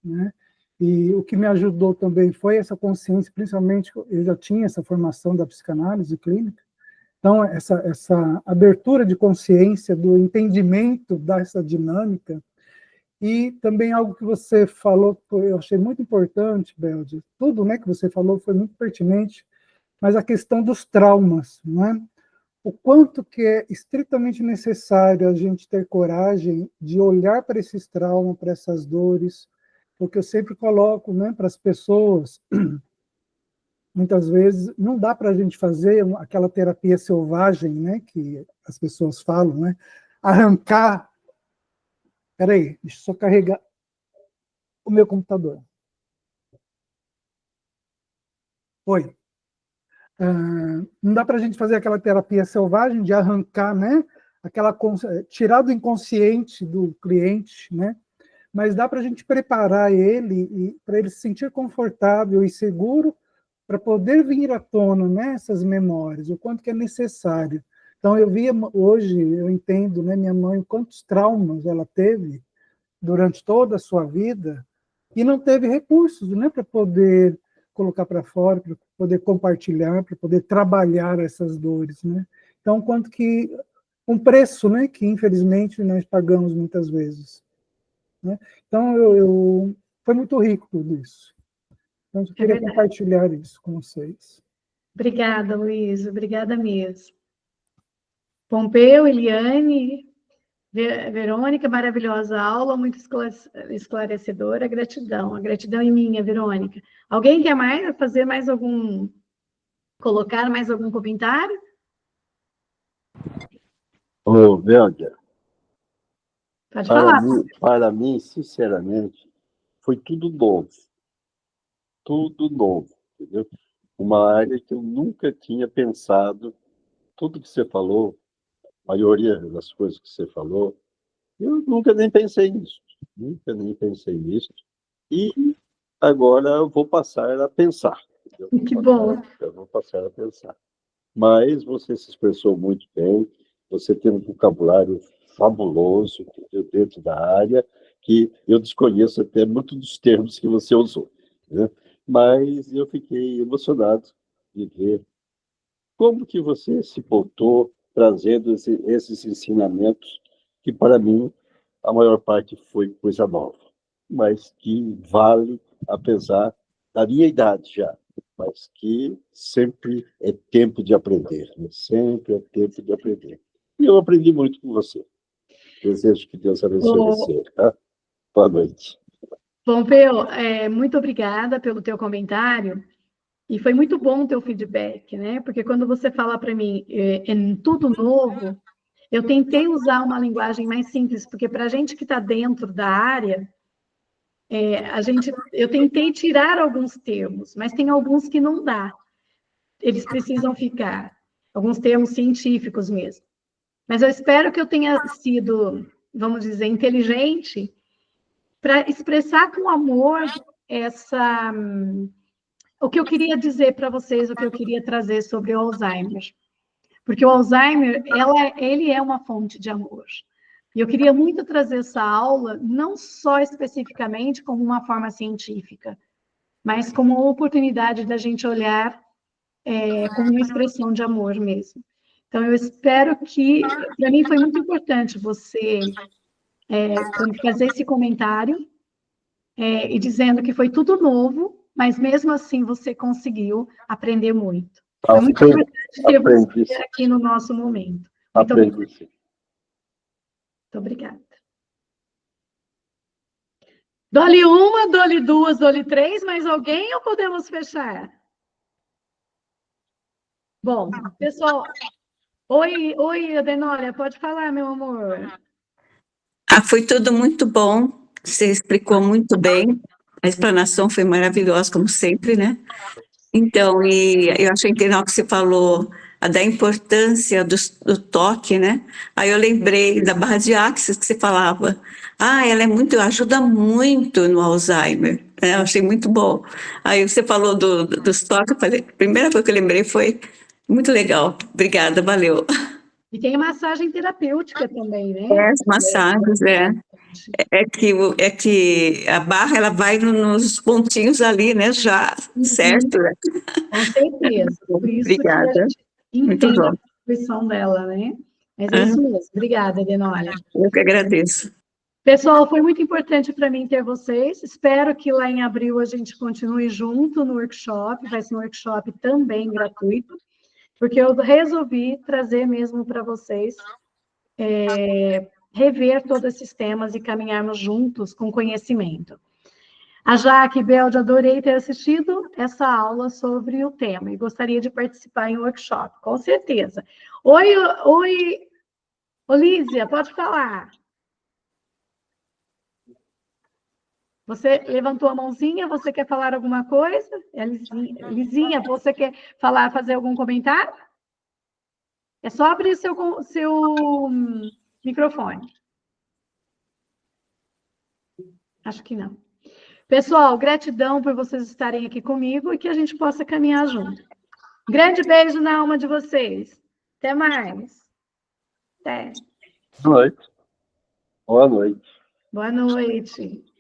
S4: né? E o que me ajudou também foi essa consciência, principalmente, eu já tinha essa formação da psicanálise clínica, então essa abertura de consciência, do entendimento dessa dinâmica, e também algo que você falou, eu achei muito importante, Belde, tudo, né, que você falou foi muito pertinente, mas a questão dos traumas, né? O quanto que é estritamente necessário a gente ter coragem de olhar para esses traumas, para essas dores, porque eu sempre coloco, né, para as pessoas, muitas vezes não dá para a gente fazer aquela terapia selvagem, né, que as pessoas falam, né, arrancar. Espera aí, deixa eu só carregar o meu computador. Oi. Não dá para a gente fazer aquela terapia selvagem de arrancar, né, tirar do inconsciente do cliente, né, mas dá para a gente preparar ele para ele se sentir confortável e seguro para poder vir à tona, né, essas memórias, o quanto que é necessário. Então, hoje, eu entendo, né, minha mãe, quantos traumas ela teve durante toda a sua vida e não teve recursos, né, para poder colocar para fora, para poder compartilhar, para poder trabalhar essas dores, né? Então, quanto que um preço, né, que infelizmente nós pagamos muitas vezes, né? Então, foi muito rico tudo isso. Então, eu queria compartilhar isso com vocês.
S2: Obrigada, Luiz. Obrigada mesmo. Pompeu, Eliane, Verônica, maravilhosa aula, muito esclarecedora. Gratidão. A gratidão é minha, Verônica. Alguém quer fazer mais algum, colocar mais algum comentário?
S5: Ô, Bélgia,
S2: Pode falar.
S5: Para mim, sinceramente, foi tudo novo. Tudo novo, entendeu? Uma área que eu nunca tinha pensado. Tudo que você falou, a maioria das coisas que você falou, eu nunca nem pensei nisso. Nunca nem pensei nisso. E agora eu vou passar a pensar. Entendeu?
S2: Que bom.
S5: Eu vou passar a pensar. Mas você se expressou muito bem, você tem um vocabulário fabuloso, entendeu? Dentro da área, que eu desconheço até muitos dos termos que você usou, né? Mas eu fiquei emocionado de ver como que você se portou trazendo esses ensinamentos que, para mim, a maior parte foi coisa nova, mas que vale, apesar da minha idade já, mas que sempre é tempo de aprender, né? Sempre é tempo de aprender. E eu aprendi muito com você. Desejo que Deus abençoe você. Tá? Boa noite.
S2: Pompeu, muito obrigada pelo teu comentário. E foi muito bom o teu feedback, né? Porque quando você fala para mim em tudo novo, eu tentei usar uma linguagem mais simples, porque para a gente que está dentro da área, eu tentei tirar alguns termos, mas tem alguns que não dá. Eles precisam ficar, alguns termos científicos mesmo. Mas eu espero que eu tenha sido, vamos dizer, inteligente para expressar com amor o que eu queria dizer para vocês, o que eu queria trazer sobre o Alzheimer. Porque o Alzheimer, ele é uma fonte de amor. E eu queria muito trazer essa aula, não só especificamente como uma forma científica, mas como uma oportunidade da gente olhar como uma expressão de amor mesmo. Então, eu espero que, para mim foi muito importante você fazer esse comentário e dizendo que foi tudo novo, mas mesmo assim você conseguiu aprender muito. Foi muito importante ter você aqui no nosso momento. Muito obrigada. Dole uma, dole duas, dole três, mais alguém ou podemos fechar? Bom, pessoal... Oi, Adenólia, pode falar, meu amor.
S6: Foi tudo muito bom, você explicou muito bem, a explanação foi maravilhosa, como sempre, né? Então, e eu achei interessante que você falou da importância do toque, né? Aí eu lembrei da barra de axis que você falava. Ela ajuda muito no Alzheimer, né? Eu achei muito bom. Aí você falou dos toques, eu falei, a primeira coisa que eu lembrei foi muito legal. Obrigada, valeu.
S2: E tem massagem terapêutica também, né?
S6: As massagens, É que a barra ela vai nos pontinhos ali, né? Já, certo?
S2: Com certeza. Por isso
S6: Obrigada.
S2: que a gente entende a contribuição dela, né? Mas é isso mesmo. Obrigada, Adenólia.
S6: Eu que agradeço.
S2: Pessoal, foi muito importante para mim ter vocês. Espero que lá em abril a gente continue junto no workshop. Vai ser um workshop também gratuito, porque eu resolvi trazer mesmo para vocês rever todos esses temas e caminharmos juntos com conhecimento. A Jaque Belde, adorei ter assistido essa aula sobre o tema e gostaria de participar em um workshop, com certeza. Oi, Olísia, pode falar. Você levantou a mãozinha, você quer falar alguma coisa? Lizinha, você quer fazer algum comentário? É só abrir seu microfone. Acho que não. Pessoal, gratidão por vocês estarem aqui comigo e que a gente possa caminhar junto. Grande beijo na alma de vocês. Até mais. Até.
S5: Boa noite. Boa noite.
S2: Boa noite.